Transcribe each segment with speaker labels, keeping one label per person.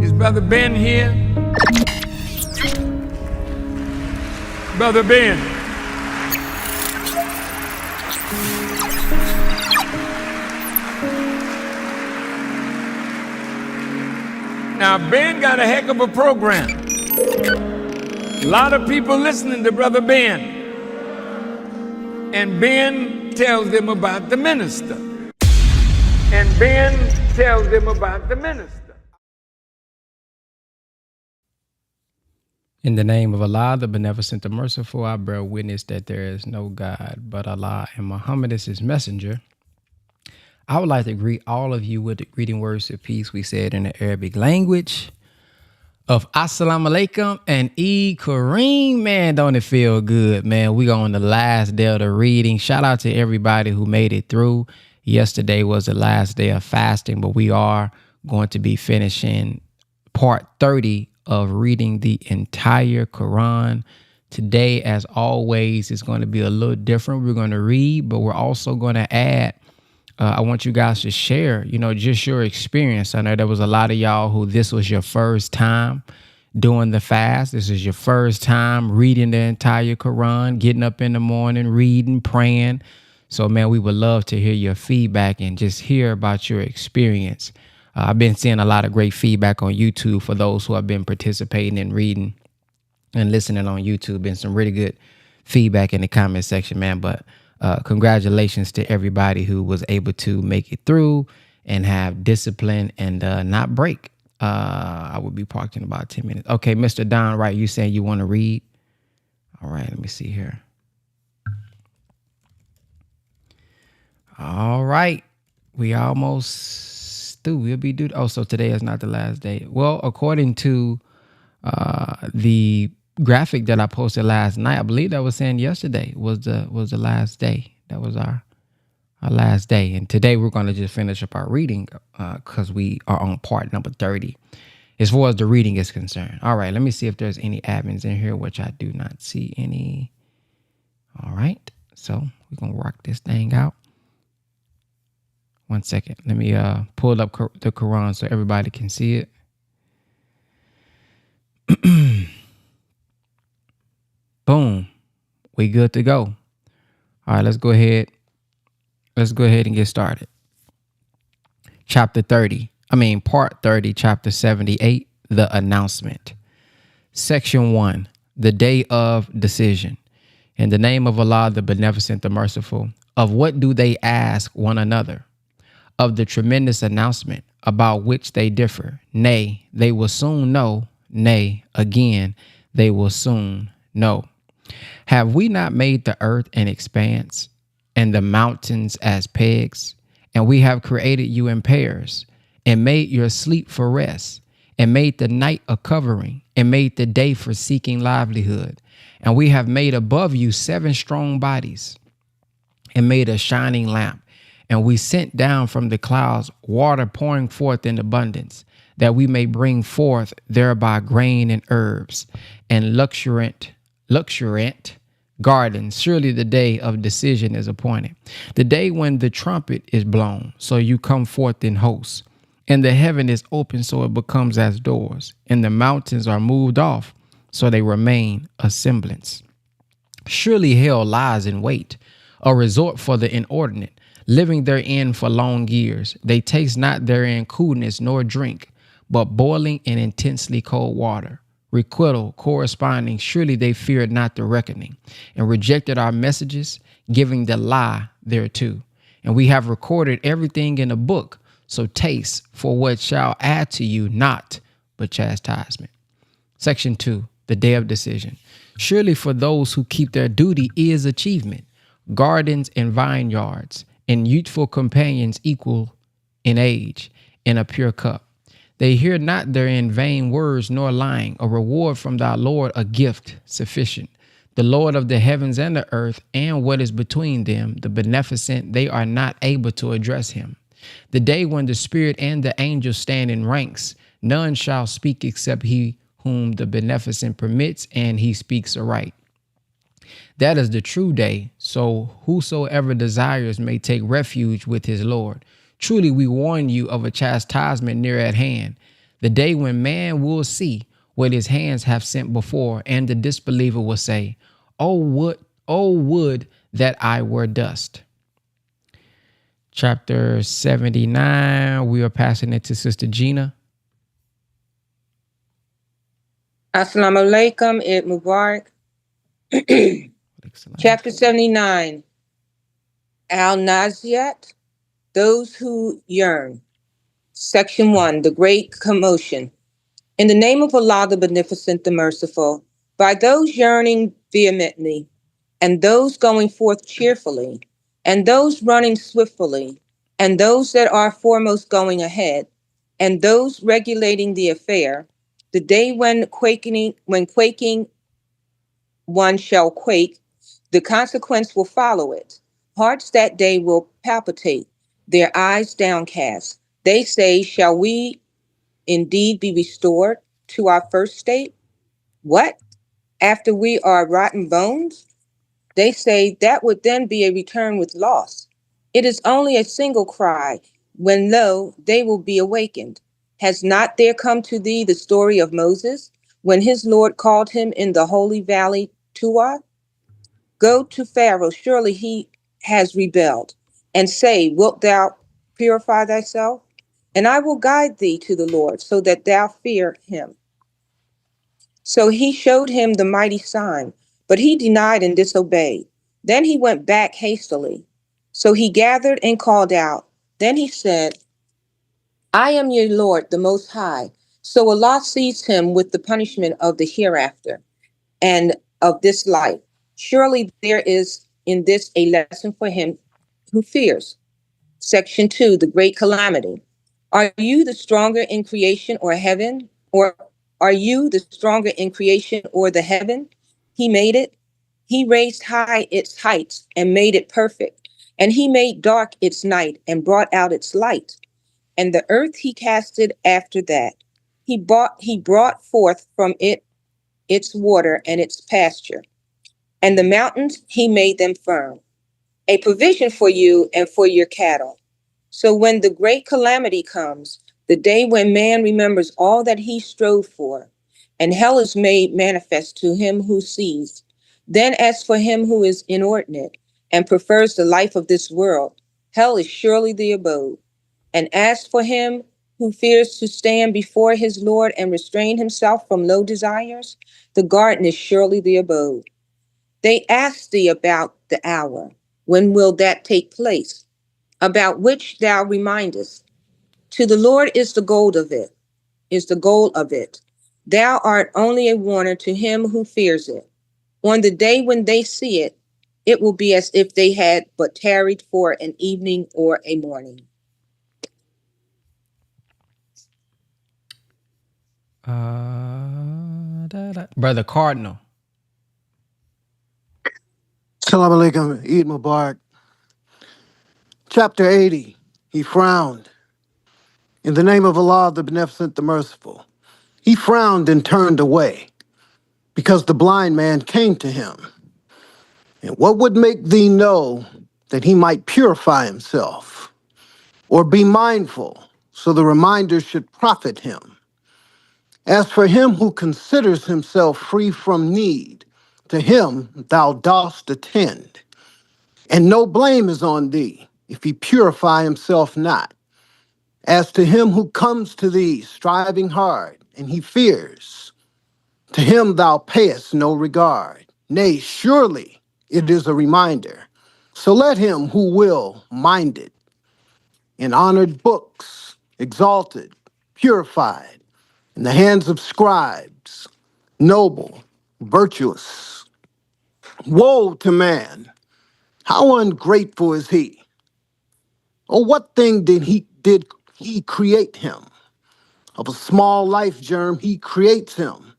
Speaker 1: Is Brother Ben here? Brother Ben. Now, Ben got a heck of a program. A lot of people listening to Brother Ben. And Ben tells them about the minister. And Ben tells them about the minister.
Speaker 2: In the name of Allah, the Beneficent, the Merciful, I bear witness that there is no God but Allah, and Muhammad is his messenger. I would like to greet all of you with the greeting words of peace we said in the Arabic language of Assalamu alaikum and Eid Kareem. Man, don't it feel good, man? We on the last day of the reading. Shout out to everybody who made it through. Yesterday was the last day of fasting, but we are going to be finishing part 30 of reading the entire Quran. Today, as always, is going to be a little different. We're going to read, but we're also going to add. I want you guys to share, just your experience. I know there was a lot of y'all who this was your first time doing the fast. This is your first time reading the entire Quran, getting up in the morning, reading, praying. So, man, we would love to hear your feedback and just hear about your experience. I've been seeing a lot of great feedback on YouTube for those who have been participating in reading and listening on YouTube. Been some really good feedback in the comment section, man. But congratulations to everybody who was able to make it through and have discipline and not break. I will be parked in about 10 minutes. Okay, Mr. Don, right, you saying you want to read? All right, let me see here. All right, we almost through. We'll be due. Oh, so today is not the last day. Well, according to the graphic that I posted last night, I believe that was saying yesterday was the last day. That was our last day. And today we're going to just finish up our reading because we are on part number 30 as far as the reading is concerned. All right, let me see if there's any admins in here, which I do not see any. All right, so we're going to rock this thing out. 1 second. Let me pull up the Quran so everybody can see it. Boom. We good to go. All right, let's go ahead. Let's go ahead and get started. Part 30, chapter 78, the announcement. Section 1, the day of decision. In the name of Allah, the Beneficent, the Merciful, of what do they ask one another? Of the tremendous announcement about which they differ. Nay, they will soon know. Nay, again, they will soon know. Have we not made the earth an expanse and the mountains as pegs? And we have created you in pairs and made your sleep for rest and made the night a covering and made the day for seeking livelihood. And we have made above you 7 strong bodies and made a shining lamp. And we sent down from the clouds water pouring forth in abundance, that we may bring forth thereby grain and herbs and luxuriant gardens. Surely the day of decision is appointed, the day when the trumpet is blown, so you come forth in hosts, and the heaven is open, so it becomes as doors, and the mountains are moved off, so they remain a semblance. Surely hell lies in wait, a resort for the inordinate, living therein for long years. They taste not therein coolness nor drink, but boiling and intensely cold water. Requital corresponding, surely they feared not the reckoning, and rejected our messages, giving the lie thereto. And we have recorded everything in a book, so taste for what shall add to you not but chastisement. Section 2, the day of decision. Surely for those who keep their duty is achievement, gardens and vineyards, and youthful companions equal in age, in a pure cup. They hear not therein vain words nor lying, a reward from thy Lord, a gift sufficient. The Lord of the heavens and the earth and what is between them, the Beneficent, they are not able to address him. The day when the Spirit and the angels stand in ranks, none shall speak except he whom the Beneficent permits, and he speaks aright. That is the true day, so whosoever desires may take refuge with his Lord. Truly, we warn you of a chastisement near at hand, the day when man will see what his hands have sent before, and the disbeliever will say, oh would that I were dust. Chapter 79, we are passing it to Sister Gina.
Speaker 3: Assalamu alaikum, Eid Mubarak. Chapter 79, Al-Naziat, Those Who Yearn. Section 1, The Great Commotion. In the name of Allah, the Beneficent, the Merciful, by those yearning vehemently, and those going forth cheerfully, and those running swiftly, and those that are foremost going ahead, and those regulating the affair, the day when quaking one shall quake, the consequence will follow it. Hearts that day will palpitate, their eyes downcast. They say, shall we indeed be restored to our first state? What? After we are rotten bones? They say that would then be a return with loss. It is only a single cry, when lo, they will be awakened. Has not there come to thee the story of Moses, when his Lord called him in the holy valley Tuah? Go to Pharaoh, surely he has rebelled, and say, wilt thou purify thyself? And I will guide thee to the Lord, so that thou fear him. So he showed him the mighty sign, but he denied and disobeyed. Then he went back hastily. So he gathered and called out. Then he said, I am your Lord, the Most High. So Allah seized him with the punishment of the hereafter and of this life. Surely there is in this a lesson for him who fears. Section 2, The Great Calamity. Are you the stronger in creation or heaven? Or are you the stronger in creation or the heaven? He made it. He raised high its heights and made it perfect. And he made dark its night and brought out its light. And the earth he casted after that. He brought forth from it its water and its pasture. And the mountains he made them firm, a provision for you and for your cattle. So when the great calamity comes, the day when man remembers all that he strove for, and hell is made manifest to him who sees, then as for him who is inordinate and prefers the life of this world, hell is surely the abode. And as for him who fears to stand before his Lord and restrain himself from low desires, the garden is surely the abode. They ask thee about the hour. When will that take place? About which thou remindest. To the Lord is the goal of it. Thou art only a warner to him who fears it. On the day when they see it, it will be as if they had but tarried for an evening or a morning.
Speaker 2: Brother Cardinal.
Speaker 4: Salam alaikum, Eid Mubarak. Chapter 80, he frowned. In the name of Allah, the Beneficent, the Merciful. He frowned and turned away, because the blind man came to him. And what would make thee know that he might purify himself, or be mindful, so the reminder should profit him? As for him who considers himself free from need, to him thou dost attend. And no blame is on thee, if he purify himself not. As to him who comes to thee striving hard, and he fears, to him thou payest no regard. Nay, surely it is a reminder. So let him who will mind it. In honored books, exalted, purified, in the hands of scribes, noble, virtuous. Woe to man! How ungrateful is he! Oh, what thing did he create him? Of a small life germ, he creates him,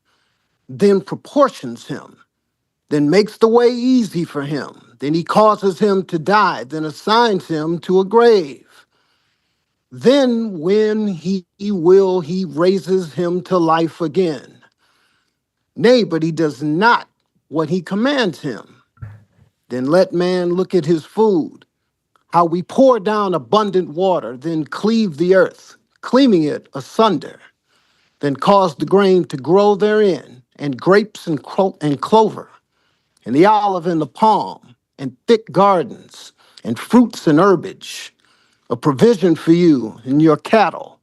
Speaker 4: then proportions him, then makes the way easy for him, then he causes him to die, then assigns him to a grave. Then when he will, he raises him to life again. Nay, but he does not what he commands him. Then let man look at his food, How we pour down abundant water, then cleave the earth, cleaving it asunder, then cause the grain to grow therein, and grapes and clover, and the olive and the palm, and thick gardens, and fruits and herbage, a provision for you and your cattle.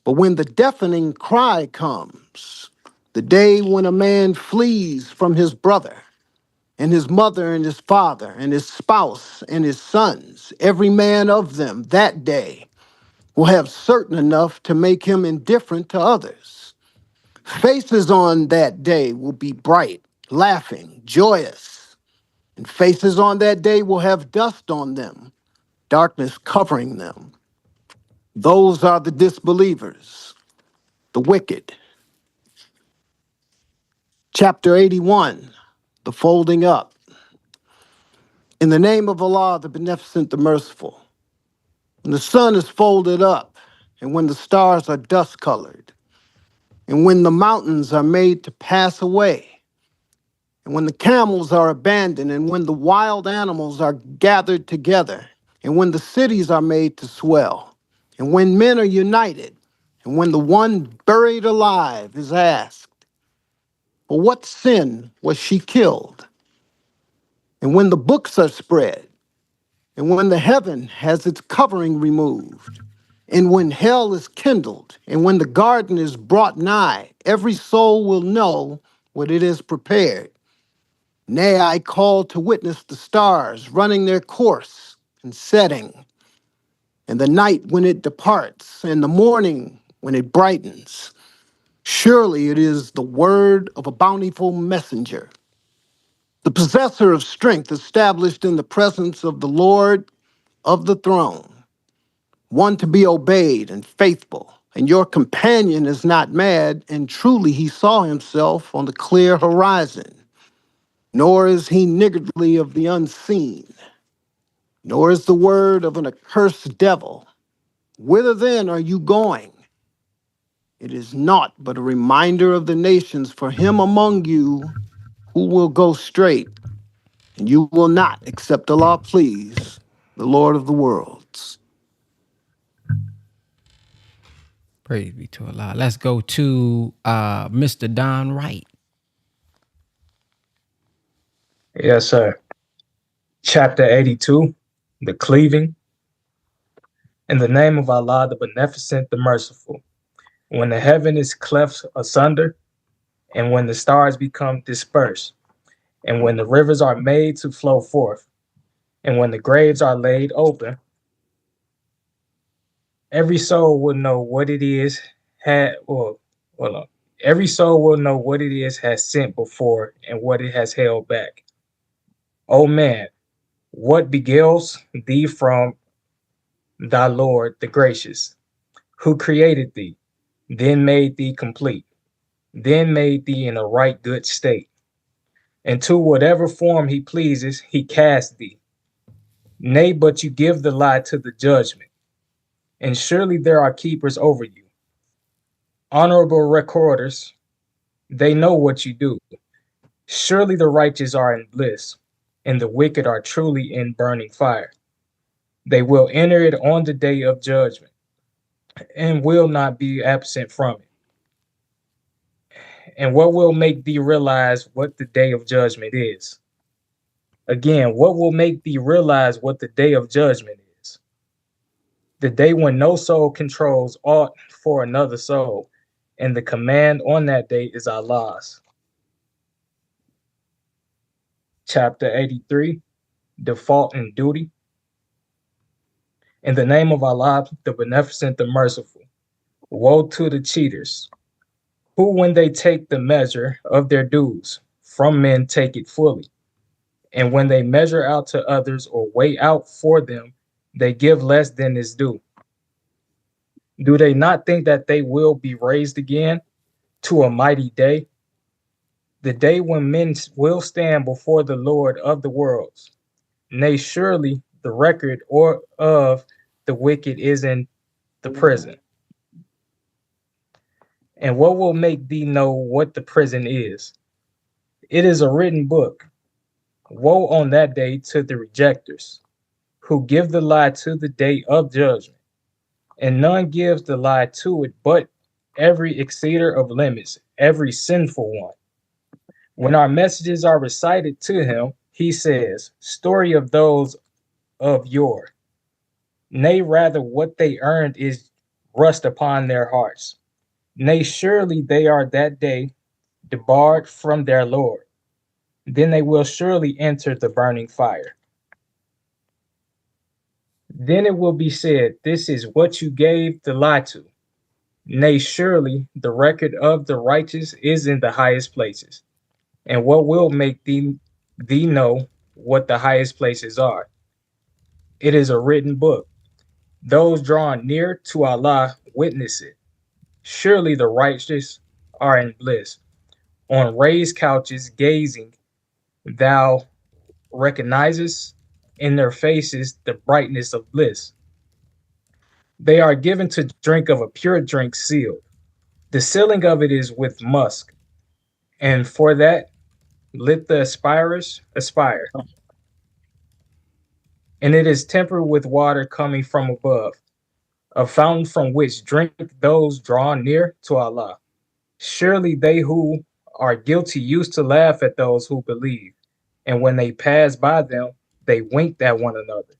Speaker 4: But when the deafening cry comes, the day when a man flees from his brother, and his mother and his father, and his spouse and his sons, every man of them that day will have certain enough to make him indifferent to others. Faces on that day will be bright, laughing, joyous, and faces on that day will have dust on them, darkness covering them. Those are the disbelievers, the wicked. Chapter 81, the folding up. In the name of Allah, the Beneficent, the Merciful. When the sun is folded up, and when the stars are dust-colored, and when the mountains are made to pass away, and when the camels are abandoned, and when the wild animals are gathered together, and when the cities are made to swell, and when men are united, and when the one buried alive is asked, for what sin was she killed? And when the books are spread, and when the heaven has its covering removed, and when hell is kindled, and when the garden is brought nigh, every soul will know what it has prepared. Nay, I call to witness the stars running their course and setting, and the night when it departs, and the morning when it brightens. Surely it is the word of a bountiful messenger, the possessor of strength established in the presence of the Lord of the throne, one to be obeyed and faithful. And your companion is not mad, and truly he saw himself on the clear horizon. Nor is he niggardly of the unseen, nor is the word of an accursed devil. Whither then are you going? It is naught but a reminder of the nations for him among you who will go straight, and you will not, except Allah please, the Lord of the worlds.
Speaker 2: Praise be to Allah. Let's go to Mr. Don Wright.
Speaker 5: Yes, sir. Chapter 82, the cleaving. In the name of Allah, the Beneficent, the Merciful. When the heaven is cleft asunder, and when the stars become dispersed, and when the rivers are made to flow forth, and when the graves are laid open, every soul will know what it is every soul will know what it is has sent before and what it has held back. O man, what beguiles thee from thy Lord the gracious, who created thee, then made thee complete, then made thee in a right good state. And to whatever form he pleases, he casts thee. Nay, but you give the lie to the judgment. And surely there are keepers over you, honorable recorders. They know what you do. Surely the righteous are in bliss, and the wicked are truly in burning fire. They will enter it on the day of judgment, and will not be absent from it. And what will make thee realize what the day of judgment is? Again, what will make thee realize what the day of judgment is? The day when no soul controls aught for another soul, and the command on that day is Allah's. Chapter 83, Default and Duty. In the name of Allah, the Beneficent, the Merciful. Woe to the cheaters, who when they take the measure of their dues from men take it fully. And when they measure out to others or weigh out for them, they give less than is due. Do they not think that they will be raised again to a mighty day? The day when men will stand before the Lord of the worlds. Nay, surely the record or of the wicked is in the prison. And what will make thee know what the prison is? It is a written book. Woe on that day to the rejectors, who give the lie to the day of judgment, and none gives the lie to it but every exceeder of limits, every sinful one. When our messages are recited to him, he says, story of those of yore. Nay, rather, what they earned is rust upon their hearts. Nay, surely they are that day debarred from their Lord. Then they will surely enter the burning fire. Then it will be said, this is what you gave the lie to. Nay, surely the record of the righteous is in the highest places. And what will make thee know what the highest places are? It is a written book. Those drawn near to Allah witness it. Surely the righteous are in bliss. On raised couches gazing, thou recognizest in their faces the brightness of bliss. They are given to drink of a pure drink sealed. The sealing of it is with musk, and for that let the aspirers aspire. And it is tempered with water coming from above, a fountain from which drink those drawn near to Allah. Surely they who are guilty used to laugh at those who believe, and when they passed by them, they winked at one another.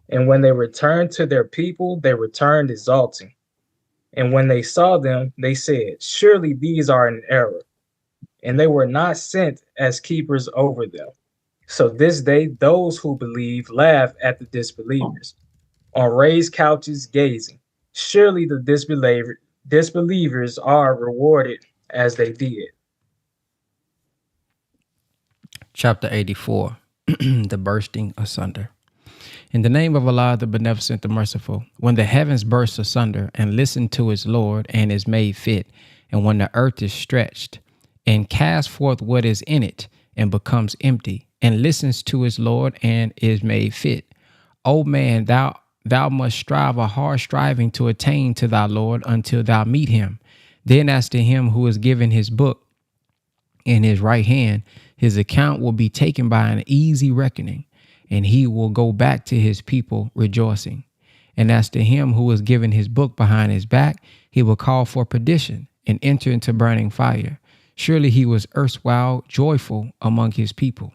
Speaker 5: And when they returned to their people, they returned exulting. And when they saw them, they said, surely these are in error, and they were not sent as keepers over them. So this day, those who believe laugh at the disbelievers, on raised couches gazing. Surely the disbelievers are rewarded as they did.
Speaker 2: Chapter 84. The bursting asunder. In the name of Allah, the Beneficent, the Merciful, when the heavens burst asunder and listen to its Lord and is made fit, and when the earth is stretched and cast forth what is in it and becomes empty, and listens to its Lord and is made fit. O man, thou must strive a hard striving to attain to thy Lord until thou meet him. Then as to him who is given his book in his right hand, his account will be taken by an easy reckoning, and he will go back to his people rejoicing. And as to him who is given his book behind his back, he will call for perdition and enter into burning fire. Surely he was erstwhile joyful among his people.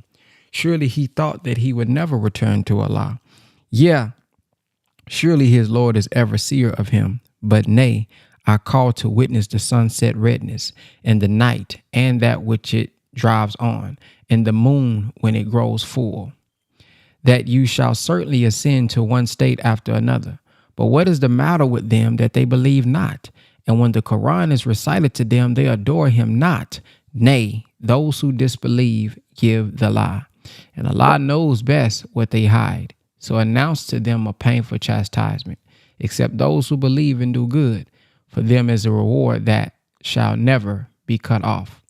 Speaker 2: Surely he thought that he would never return to Allah. Yeah, surely his Lord is ever seer of him. But nay, I call to witness the sunset redness, and the night, and that which it drives on, and the moon when it grows full, that you shall certainly ascend to one state after another. But what is the matter with them that they believe not? And when the Quran is recited to them, they adore him not. Nay, those who disbelieve give the lie. And Allah knows best what they hide. So announce to them a painful chastisement, except those who believe and do good. For them is a reward that shall never be cut off.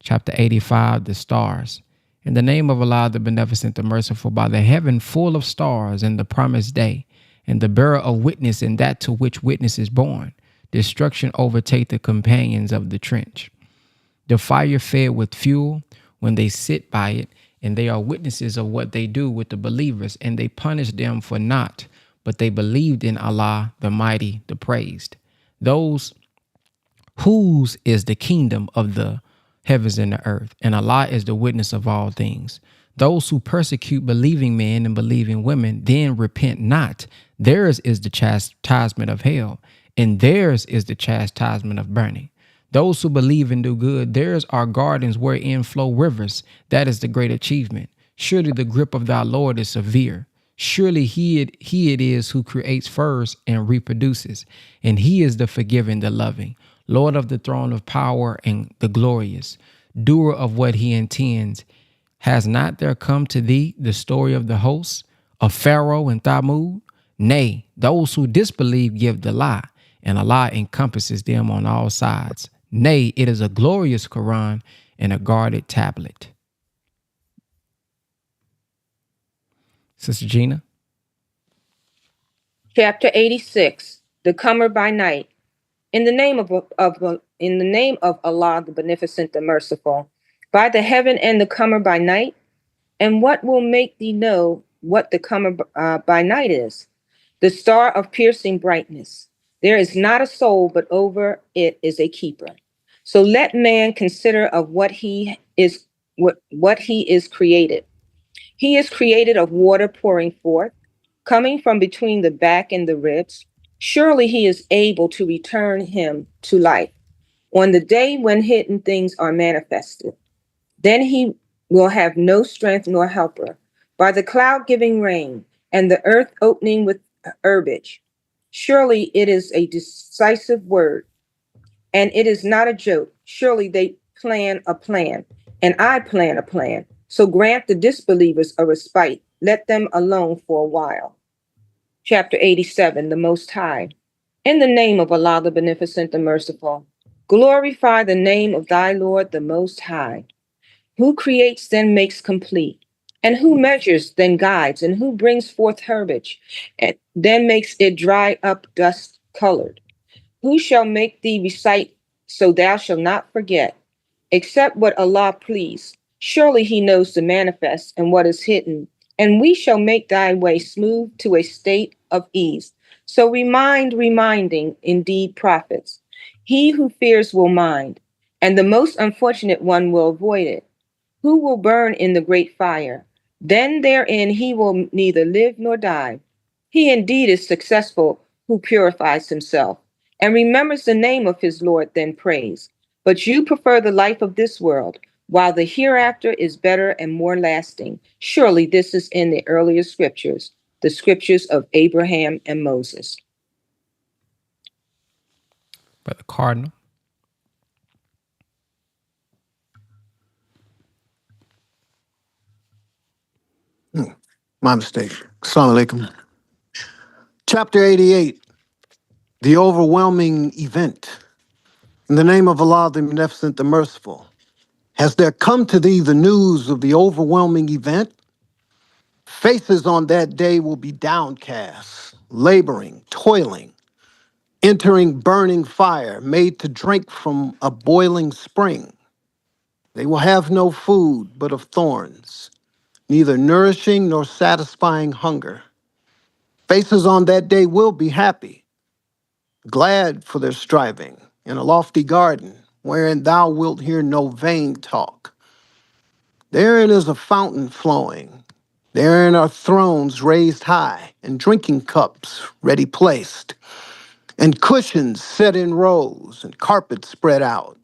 Speaker 2: Chapter 85, the stars. In the name of Allah, the Beneficent, the Merciful, by the heaven full of stars and the promised day, and the bearer of witness in that to which witness is born, destruction overtake the companions of the trench. The fire fed with fuel when they sit by it, and they are witnesses of what they do with the believers, and they punish them for naught, but they believed in Allah, the Mighty, the Praised. Those whose is the kingdom of the heavens and the earth, and Allah is the witness of all things. Those who persecute believing men and believing women, then repent not. Theirs is the chastisement of hell, and theirs is the chastisement of burning. Those who believe and do good, theirs are gardens wherein flow rivers. That is the great achievement. Surely the grip of thy Lord is severe. Surely he it is who creates first and reproduces, and he is the forgiving, the loving, Lord of the throne of power and the glorious, doer of what he intends. Has not there come to thee the story of the hosts of Pharaoh and Thamud? Nay, those who disbelieve give the lie, and Allah encompasses them on all sides. Nay, it is a glorious Quran and a guarded tablet. Sister Gina.
Speaker 3: Chapter 86, the comer by night. In the name of Allah, the Beneficent, the Merciful, by the heaven and the comer by night. And what will make thee know what the comer by night is, the star of piercing brightness. There is not a soul, but over it is a keeper. So let man consider of what he is created. He is created of water pouring forth, coming from between the back and the ribs. Surely he is able to return him to life on the day when hidden things are manifested. Then he will have no strength nor helper. By the cloud giving rain, and the earth opening with herbage. Surely it is a decisive word, and it is not a joke. Surely they plan a plan, and I plan a plan. So grant the disbelievers a respite. Let them alone for a while. Chapter 87, the Most High. In the name of Allah, the Beneficent, the Merciful, glorify the name of thy Lord, the Most High. Who creates, then makes complete, and who measures, then guides, and who brings forth herbage, and then makes it dry up dust colored. Who shall make thee recite so thou shalt not forget, except what Allah please? Surely he knows the manifest and what is hidden, and we shall make thy way smooth to a state of ease. So reminding indeed profits. He who fears will mind, and the most unfortunate one will avoid it. Who will burn in the great fire? Then therein he will neither live nor die. He indeed is successful who purifies himself and remembers the name of his Lord, then prays. But you prefer the life of this world, while the hereafter is better and more lasting. Surely this is in the earlier scriptures, the scriptures of Abraham and Moses.
Speaker 2: Brother Cardinal.
Speaker 4: My mistake. Assalamu alaikum. Chapter 88, the overwhelming event. In the name of Allah, the Beneficent, the Merciful. Has there come to thee the news of the overwhelming event? Faces on that day will be downcast, laboring, toiling, entering burning fire, made to drink from a boiling spring. They will have no food but of thorns, neither nourishing nor satisfying hunger. Faces on that day will be happy, glad for their striving, in a lofty garden, wherein thou wilt hear no vain talk. Therein is a fountain flowing. Therein are thrones raised high, and drinking cups ready placed, and cushions set in rows, and carpets spread out.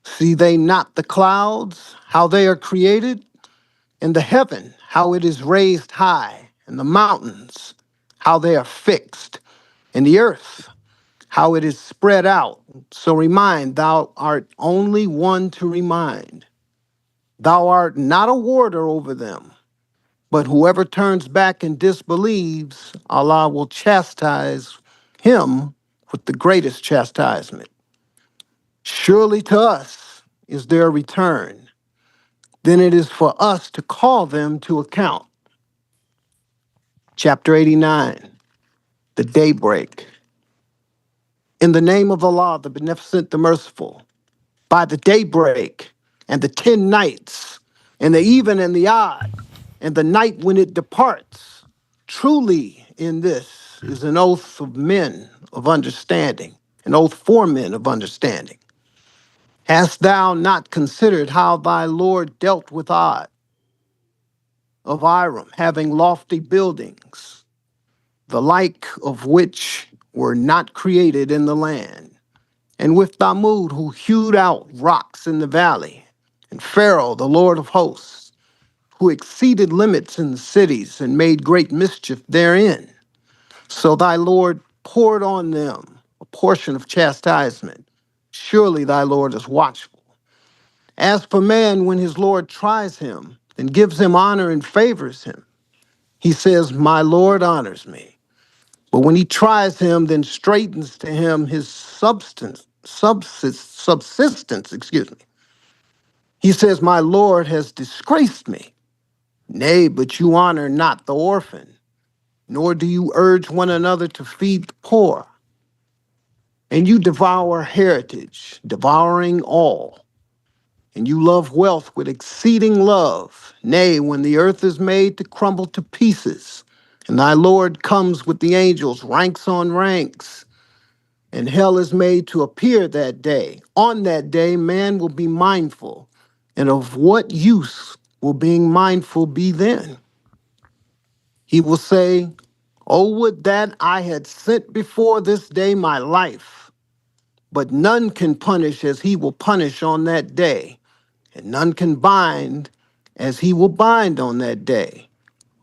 Speaker 4: See they not the clouds, how they are created? And the heaven, how it is raised high, and the mountains, how they are fixed, and the earth, how it is spread out. So remind, thou art only one to remind. Thou art not a warder over them, but whoever turns back and disbelieves, Allah will chastise him with the greatest chastisement. Surely to us is their return. Then it is for us to call them to account. Chapter 89, the daybreak. In the name of Allah, the Beneficent, the Merciful, by the daybreak and the 10 nights, and the even and the odd, and the night when it departs. Truly in this is an oath of men of understanding, an oath for men of understanding. Hast thou not considered how thy Lord dealt with Ad of Iram, having lofty buildings, the like of which were not created in the land, and with Thamud, who hewed out rocks in the valley, and Pharaoh, the Lord of hosts, who exceeded limits in the cities and made great mischief therein. So thy Lord poured on them a portion of chastisement. Surely thy Lord is watchful. As for man, when his Lord tries him and gives him honor and favors him, he says, my Lord honors me. But when he tries him, then straightens to him his subsistence, he says, my Lord has disgraced me. Nay, but you honor not the orphan, nor do you urge one another to feed the poor. And you devour heritage, devouring all. And you love wealth with exceeding love. Nay, when the earth is made to crumble to pieces, and thy Lord comes with the angels, ranks on ranks, and hell is made to appear that day. On that day, man will be mindful. And of what use will being mindful be then? He will say, oh, would that I had sent before this day my life. But none can punish as he will punish on that day, and none can bind as he will bind on that day.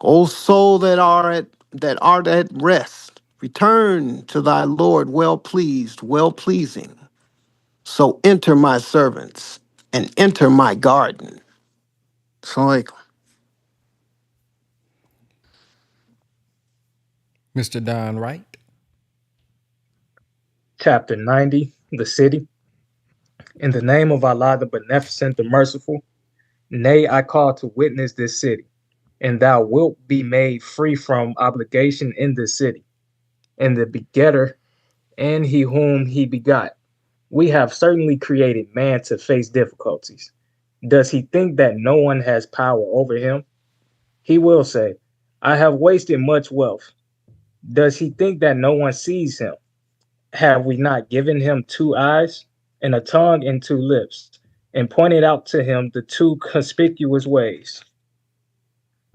Speaker 4: O soul that art at rest, return to thy Lord well pleased, well pleasing. So enter my servants and enter my garden. So like,
Speaker 2: Mr. Don Wright.
Speaker 5: Chapter 90, the city. In the name of Allah, the Beneficent, the Merciful, nay, I call to witness this city, and thou wilt be made free from obligation in this city, and the begetter, and he whom he begot. We have certainly created man to face difficulties. Does he think that no one has power over him? He will say, I have wasted much wealth. Does he think that no one sees him? Have we not given him 2 eyes and a tongue and 2 lips, and pointed out to him the 2 conspicuous ways?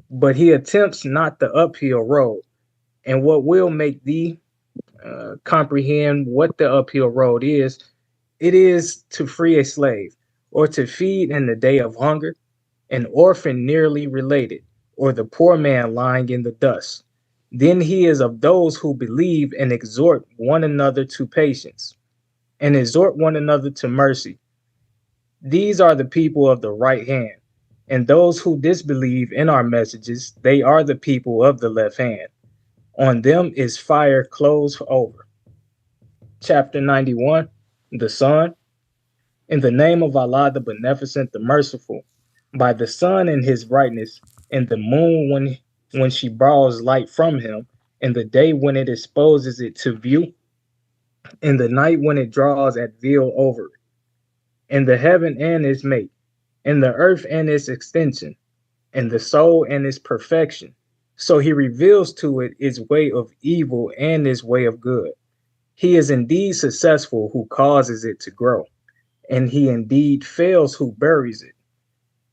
Speaker 5: But he attempts not the uphill road, and what will make thee comprehend what the uphill road is, it is to free a slave, or to feed in the day of hunger, an orphan nearly related, or the poor man lying in the dust. Then he is of those who believe and exhort one another to patience, and exhort one another to mercy. These are the people of the right hand, and those who disbelieve in our messages, they are the people of the left hand. On them is fire closed over. Chapter 91, the sun. In the name of Allah, the Beneficent, the Merciful, by the sun and his brightness, and the moon when she borrows light from him, and the day when it exposes it to view, and the night when it draws at veil over it, and the heaven and its mate, and the earth and its extension, and the soul and its perfection. So he reveals to it its way of evil and its way of good. He is indeed successful who causes it to grow, and he indeed fails who buries it.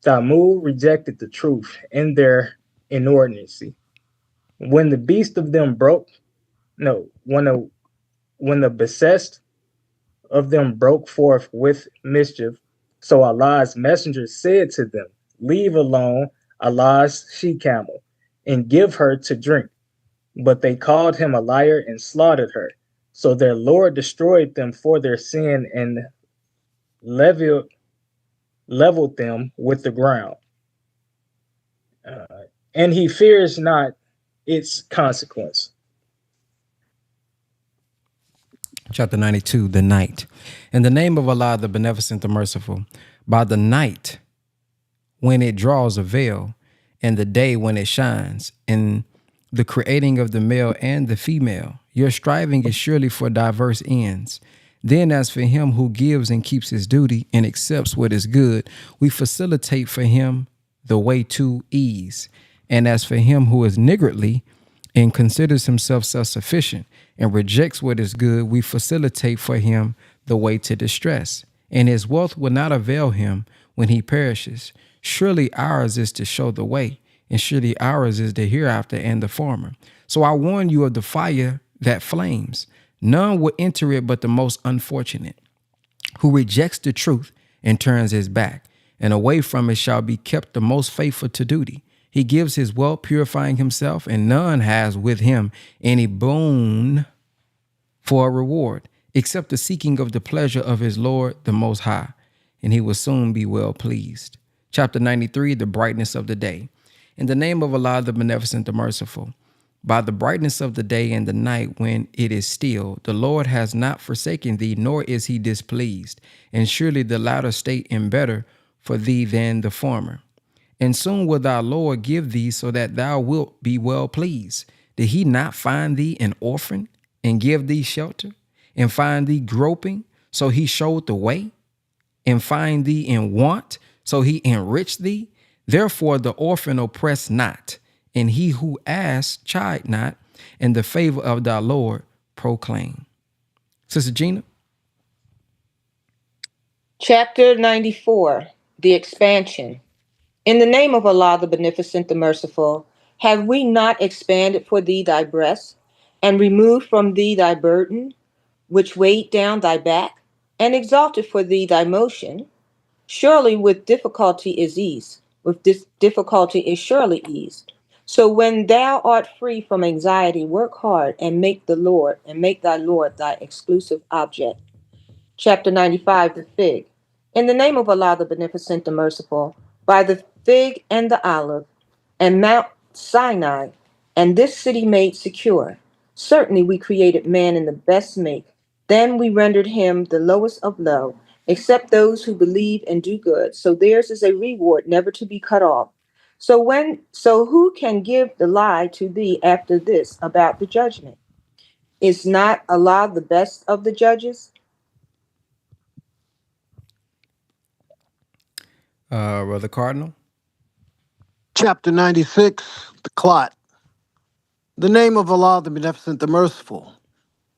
Speaker 5: Thamud rejected the truth in their inordinacy. When the beast of them broke, no, when the beset of them broke forth with mischief, so Allah's messenger said to them, leave alone Allah's she camel and give her to drink. But they called him a liar and slaughtered her. So their Lord destroyed them for their sin and leveled, leveled them with the ground. Uh, and he fears not its consequence.
Speaker 2: Chapter 92, the night. In the name of Allah, the Beneficent, the Merciful, by the night when it draws a veil, and the day when it shines, in the creating of the male and the female, your striving is surely for diverse ends. Then, as for him who gives and keeps his duty and accepts what is good, we facilitate for him the way to ease. And as for him who is niggardly and considers himself self-sufficient and rejects what is good, we facilitate for him the way to distress. And his wealth will not avail him when he perishes. Surely ours is to show the way, and surely ours is the hereafter and the former. So I warn you of the fire that flames. None will enter it but the most unfortunate, who rejects the truth and turns his back, and away from it shall be kept the most faithful to duty. He gives his wealth, purifying himself, and none has with him any boon for a reward, except the seeking of the pleasure of his Lord, the Most High, and he will soon be well pleased. Chapter 93, the brightness of the day. In the name of Allah, the Beneficent, the Merciful, by the brightness of the day and the night when it is still, the Lord has not forsaken thee, nor is he displeased, and surely the latter state is better for thee than the former. And soon will thy Lord give thee so that thou wilt be well pleased. Did he not find thee an orphan and give thee shelter, and find thee groping, so he showed the way? and find thee in want, so he enrich thee. Therefore the orphan oppress not, and he who asks chide not, and the favor of thy Lord proclaim. Sister Gina?
Speaker 3: Chapter 94, the expansion. In the name of Allah, the Beneficent, the Merciful, have we not expanded for thee thy breast, and removed from thee thy burden, which weighed down thy back, and exalted for thee thy motion? Surely with difficulty is ease, with this difficulty is surely ease. So when thou art free from anxiety, work hard and make thy Lord thy exclusive object. Chapter 95, the fig. In the name of Allah, the Beneficent, the Merciful, by the fig and the olive, and Mount Sinai, and this city made secure. Certainly we created man in the best make. Then we rendered him the lowest of low, except those who believe and do good. So theirs is a reward never to be cut off. So who can give the lie to thee after this about the judgment? Is not Allah the best of the judges?
Speaker 2: Brother Cardinal?
Speaker 4: Chapter 96, the clot. The name of Allah, the Beneficent, the Merciful.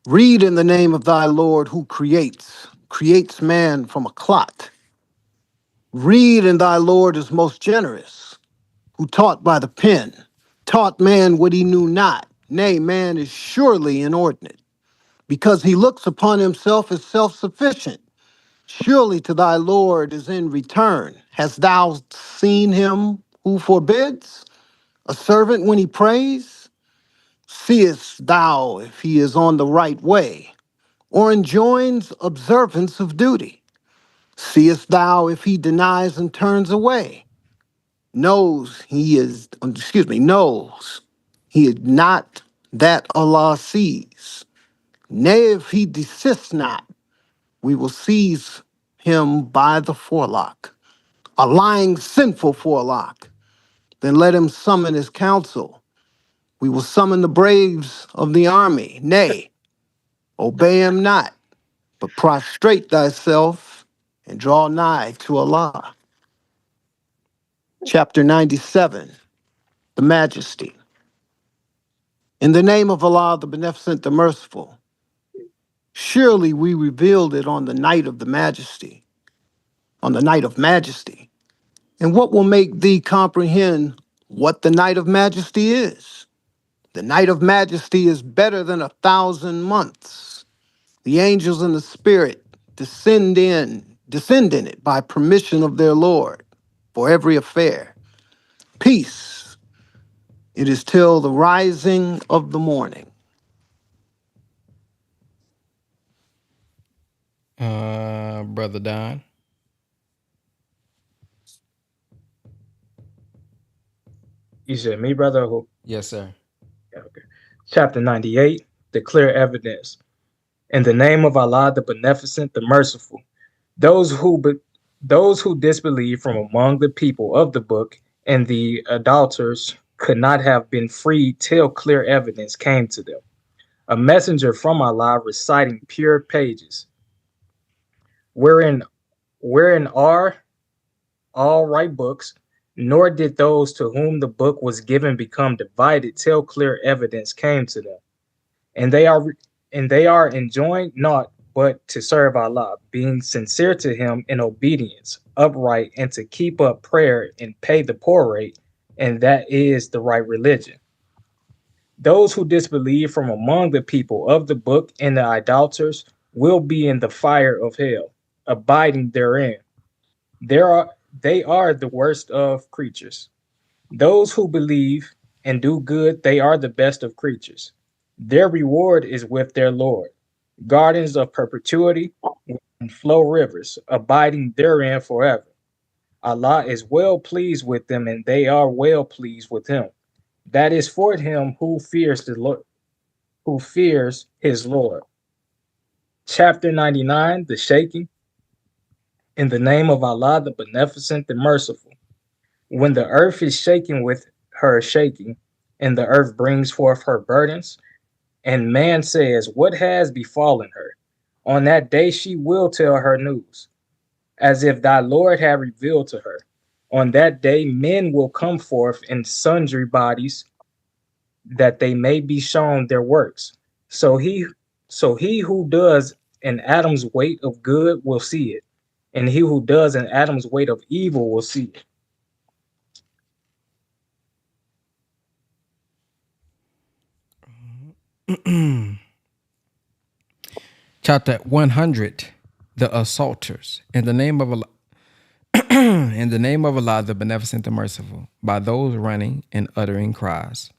Speaker 4: Read in the name of thy Lord who creates man from a clot. Read in thy Lord is most generous, who taught by the pen, taught man what he knew not. Nay, man is surely inordinate, because he looks upon himself as self-sufficient. Surely to thy Lord is in return. Hast thou seen him who forbids a servant when he prays? Seest thou if he is on the right way, or enjoins observance of duty? Seest thou if he denies and turns away? Knows he is not that Allah sees. Nay, if he desists not, we will seize him by the forelock, a lying, sinful forelock. Then let him summon his council. We will summon the braves of the army. Nay, obey him not, but prostrate thyself and draw nigh to Allah. Chapter 97, the Majesty. In the name of Allah, the Beneficent, the Merciful. Surely we revealed it on the night of the Majesty, on the night of Majesty. And what will make thee comprehend what the night of Majesty is? The night of Majesty is better than 1,000 months. The angels and the Spirit descend in it by permission of their Lord for every affair. Peace, it is till the rising of the morning.
Speaker 2: Brother Don?
Speaker 5: You said me, brother? Who?
Speaker 2: Yes, sir.
Speaker 5: Yeah, okay. Chapter 98, the clear evidence. In the name of Allah, the Beneficent, the Merciful. Those who those who disbelieve from among the people of the book and the adulterers could not have been freed till clear evidence came to them. A messenger from Allah reciting pure pages, wherein are all right books, nor did those to whom the book was given become divided till clear evidence came to them. And they are enjoined not but to serve Allah, being sincere to him in obedience, upright, and to keep up prayer and pay the poor rate, and that is the right religion. Those who disbelieve from among the people of the book and the idolaters will be in the fire of hell, abiding therein. They are the worst of creatures. Those who believe and do good, they are the best of creatures. Their reward is with their Lord, gardens of perpetuity and flow rivers, abiding therein forever. Allah is well pleased with them, and they are well pleased with him. That is for him who fears the Lord, who fears his Lord. Chapter 99, the shaking. In the name of Allah, the Beneficent, the Merciful. When the earth is shaken with her shaking, and the earth brings forth her burdens, and man says, what has befallen her? On that day she will tell her news. as if thy Lord had revealed to her. On that day, men will come forth in sundry bodies, that they may be shown their works. So he, so he who does an atom's weight of good will see it, and he who does an atom's weight of evil will see it.
Speaker 2: Chapter 100, the assaulters. In the name of Allah, in the name of Allah, the beneficent, the merciful, by those running and uttering cries,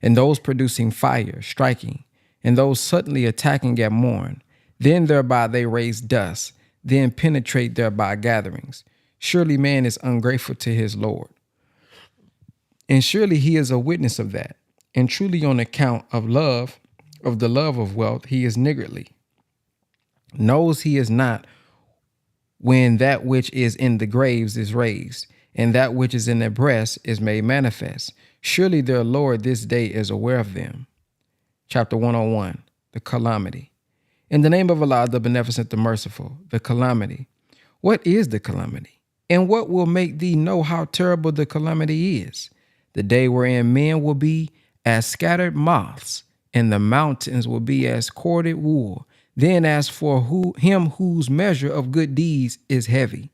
Speaker 2: and those producing fire, striking, and those suddenly attacking at morn. Then thereby they raise dust, then penetrate thereby gatherings. Surely man is ungrateful to his Lord, and surely he is a witness of that. And truly on account of love, of the love of wealth, he is niggardly. Knows he is not when that which is in the graves is raised, and that which is in their breasts is made manifest. Surely their Lord this day is aware of them. Chapter 101, the calamity. In the name of Allah, the beneficent, the merciful, the calamity. What is the calamity? And what will make thee know how terrible the calamity is? The day wherein men will be as scattered moths, and the mountains will be as corded wool. Then as for him whose measure of good deeds is heavy,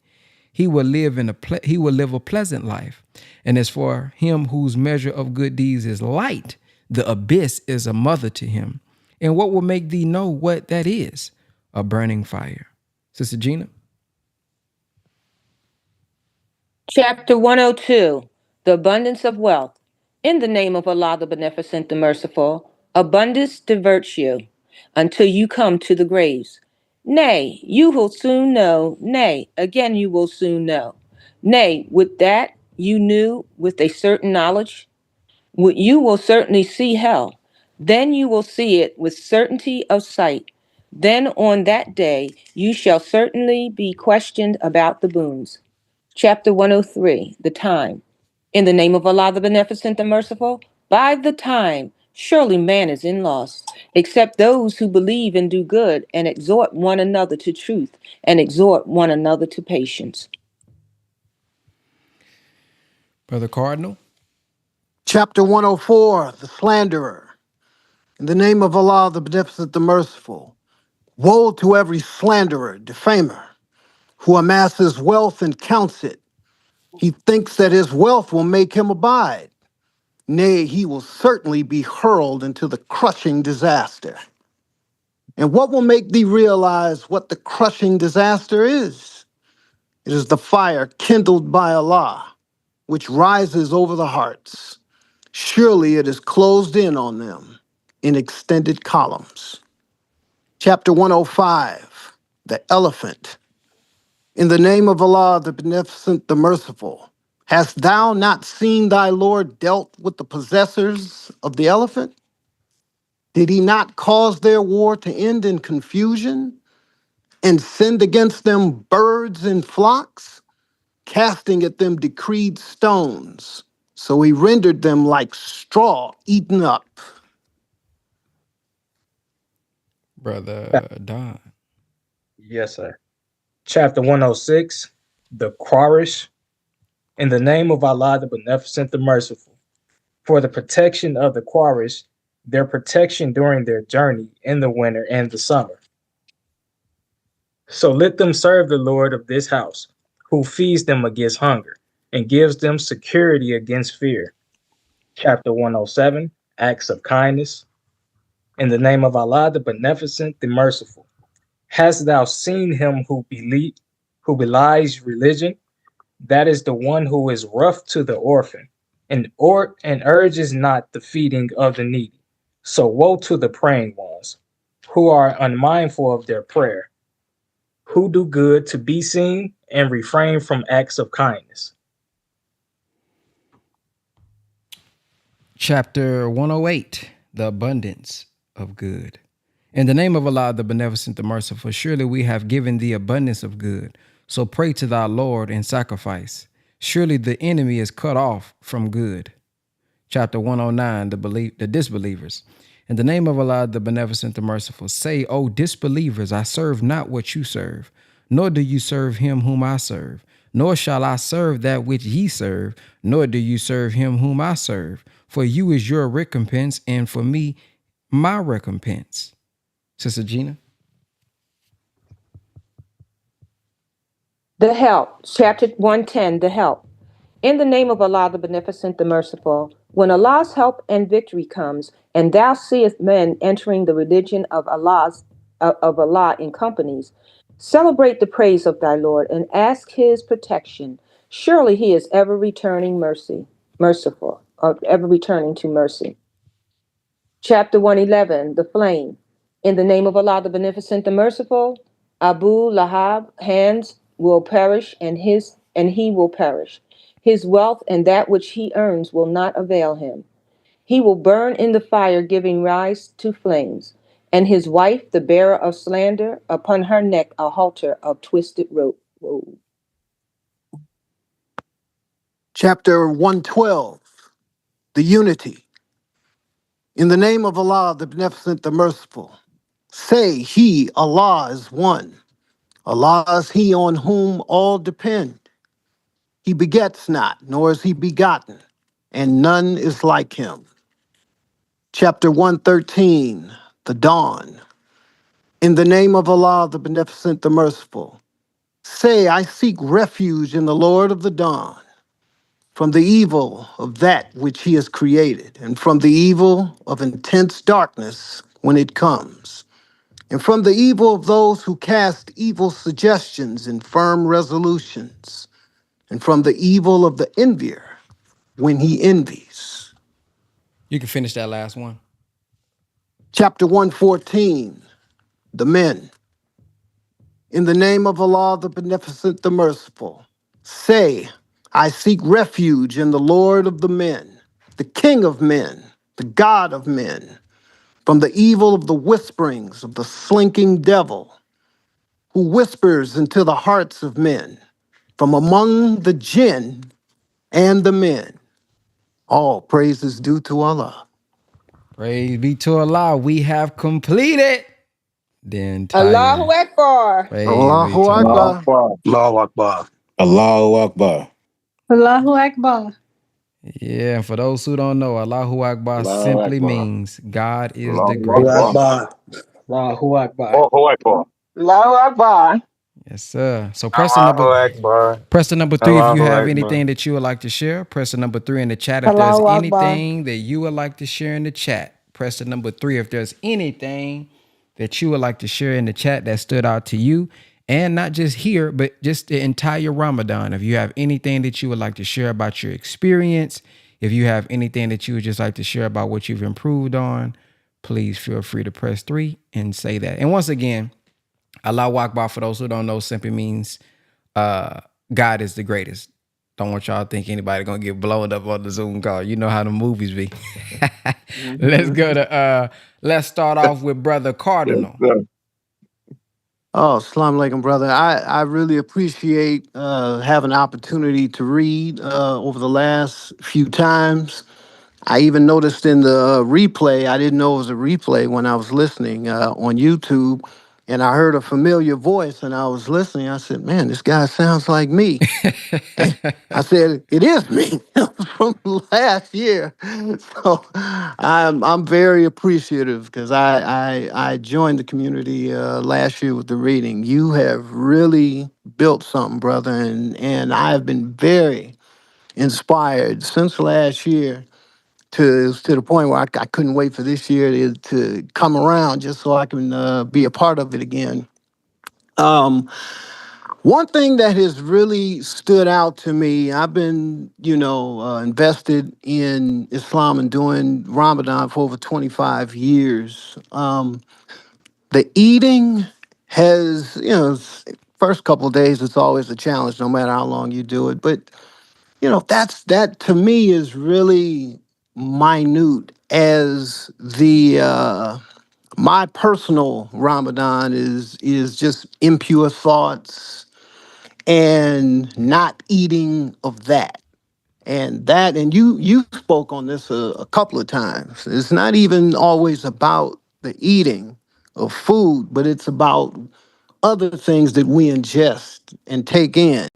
Speaker 2: he will live a pleasant life. And as for him whose measure of good deeds is light, the abyss is a mother to him. And what will make thee know what that is? A burning fire. Sister Gina?
Speaker 3: Chapter 102, the abundance of wealth. In the name of Allah, the beneficent, the merciful, abundance diverts you until you come to the graves. Nay, you will soon know. Nay, again you will soon know. Nay, with that you knew with a certain knowledge, you will certainly see hell. Then you will see it with certainty of sight. Then on that day you shall certainly be questioned about the boons. Chapter 103, the time. In the name of Allah, the beneficent, the merciful, by the time, surely man is in loss, except those who believe and do good and exhort one another to truth and exhort one another to patience.
Speaker 2: Brother Cardinal?
Speaker 4: Chapter 104, the slanderer. In the name of Allah, the beneficent, the merciful. Woe to every slanderer, defamer, who amasses wealth and counts it. He thinks that his wealth will make him abide. Nay, he will certainly be hurled into the crushing disaster. And what will make thee realize what the crushing disaster is? It is the fire kindled by Allah, which rises over the hearts. Surely it is closed in on them in extended columns. Chapter 105, the elephant. In the name of Allah, the beneficent, the merciful, hast thou not seen thy Lord dealt with the possessors of the elephant? Did he not cause their war to end in confusion and send against them birds and flocks, casting at them decreed stones? So he rendered them like straw eaten up.
Speaker 2: Brother Don?
Speaker 5: Yes, sir. Chapter 106, the Quarrish. In the name of Allah, the beneficent, the merciful, for the protection of the Quarrish, their protection during their journey in the winter and the summer. So let them serve the Lord of this house, who feeds them against hunger and gives them security against fear. Chapter 107, Acts of Kindness. In the name of Allah, the beneficent, the merciful, hast thou seen him who belies religion? That is the one who is rough to the orphan, and urges not the feeding of the needy. So woe to the praying ones, who are unmindful of their prayer, who do good to be seen and refrain from acts of kindness.
Speaker 2: Chapter 108, the abundance of good. In the name of Allah, the beneficent, the merciful, surely we have given thee abundance of good. So pray to thy Lord and sacrifice. Surely the enemy is cut off from good. Chapter 109, the disbelievers. In the name of Allah, the beneficent, the merciful, say, O disbelievers, I serve not what you serve, nor do you serve him whom I serve. Nor shall I serve that which ye serve, nor do you serve him whom I serve. For you is your recompense, and for me, my recompense. Sister Gina?
Speaker 3: The help, chapter 110, the help. In the name of Allah, the Beneficent, the Merciful, when Allah's help and victory comes, and thou seest men entering the religion of Allah in companies, celebrate the praise of thy Lord and ask his protection. Surely he is ever returning merciful, or ever returning to mercy. Chapter 111, the flame. In the name of Allah, the Beneficent, the Merciful, Abu Lahab hands will perish, and he will perish. His wealth and that which he earns will not avail him. He will burn in the fire, giving rise to flames. And his wife, the bearer of slander, upon her neck a halter of twisted rope. Whoa.
Speaker 4: Chapter 112, the unity. In the name of Allah, the Beneficent, the Merciful. Say, He, Allah, is one. Allah is He on whom all depend. He begets not, nor is He begotten, and none is like Him. Chapter 113, the dawn. In the name of Allah, the Beneficent, the Merciful. Say, I seek refuge in the Lord of the dawn, from the evil of that which He has created, and from the evil of intense darkness when it comes, and from the evil of those who cast evil suggestions and firm resolutions, and from the evil of the envier when he envies.
Speaker 2: You can finish that last one.
Speaker 4: Chapter 114, the men. In the name of Allah, the Beneficent, the Merciful. Say, I seek refuge in the Lord of the men, the King of men, the God of men, from the evil of the whisperings of the slinking devil, who whispers into the hearts of men, from among the jinn and the men. All praise is due to Allah.
Speaker 2: Praise be to Allah. We have completed the
Speaker 3: Allahu
Speaker 2: entire.
Speaker 3: Akbar.
Speaker 2: Praise be
Speaker 4: Allahu
Speaker 2: to
Speaker 6: Allahu
Speaker 2: Allah.
Speaker 4: Akbar.
Speaker 6: Akbar.
Speaker 7: Allahu Akbar.
Speaker 6: Allahu Akbar.
Speaker 8: Allahu Akbar.
Speaker 2: Yeah, and for those who don't know, Allahu Akbar
Speaker 6: Allahu
Speaker 2: simply
Speaker 6: Akbar.
Speaker 2: means God is the
Speaker 6: Allahu
Speaker 7: Allahu
Speaker 2: greatest.
Speaker 6: Akbar.
Speaker 7: Akbar.
Speaker 5: Allahu Akbar.
Speaker 6: Allahu Akbar.
Speaker 3: Allahu Akbar.
Speaker 2: Yes, sir. So
Speaker 5: Allahu Akbar.
Speaker 2: press the number 3 if you
Speaker 5: Allahu
Speaker 2: have
Speaker 5: Akbar.
Speaker 2: anything that you would like to share. Press the number 3 in the chat if there's
Speaker 3: Allahu Akbar.
Speaker 2: anything that you would like to share in the chat. Press the number 3 if there's anything that you would like to share in the chat that stood out to you. And not just here, but just the entire Ramadan. If you have anything that you would like to share about your experience, if you have anything that you would just like to share about what you've improved on, please feel free to press 3 and say that. And once again, Allahu Akbar, for those who don't know, simply means God is the greatest. Don't want y'all to think anybody gonna get blown up on the Zoom call. You know how the movies be. Let's start off with Brother
Speaker 6: Yes,
Speaker 2: Cardinal.
Speaker 6: sir.
Speaker 4: Oh, Assalamu alaikum, brother. I really appreciate having the opportunity to read over the last few times. I even noticed in the replay, I didn't know it was a replay when I was listening on YouTube, and I heard a familiar voice and I was listening. I said, man, this guy sounds like me. I said, it is me from last year. So I'm very appreciative because I joined the community last year with the reading. You have really built something, brother, and I've been very inspired since last year to the point where I couldn't wait for this year to come around just so I can be a part of it again. One thing that has really stood out to me, I've been, invested in Islam and doing Ramadan for over 25 years. The eating has, first couple of days, it's always a challenge, no matter how long you do it. But, that to me is really minute as my personal Ramadan is just impure thoughts and not eating of that. And you spoke on this a couple of times. It's not even always about the eating of food, but it's about other things that we ingest and take in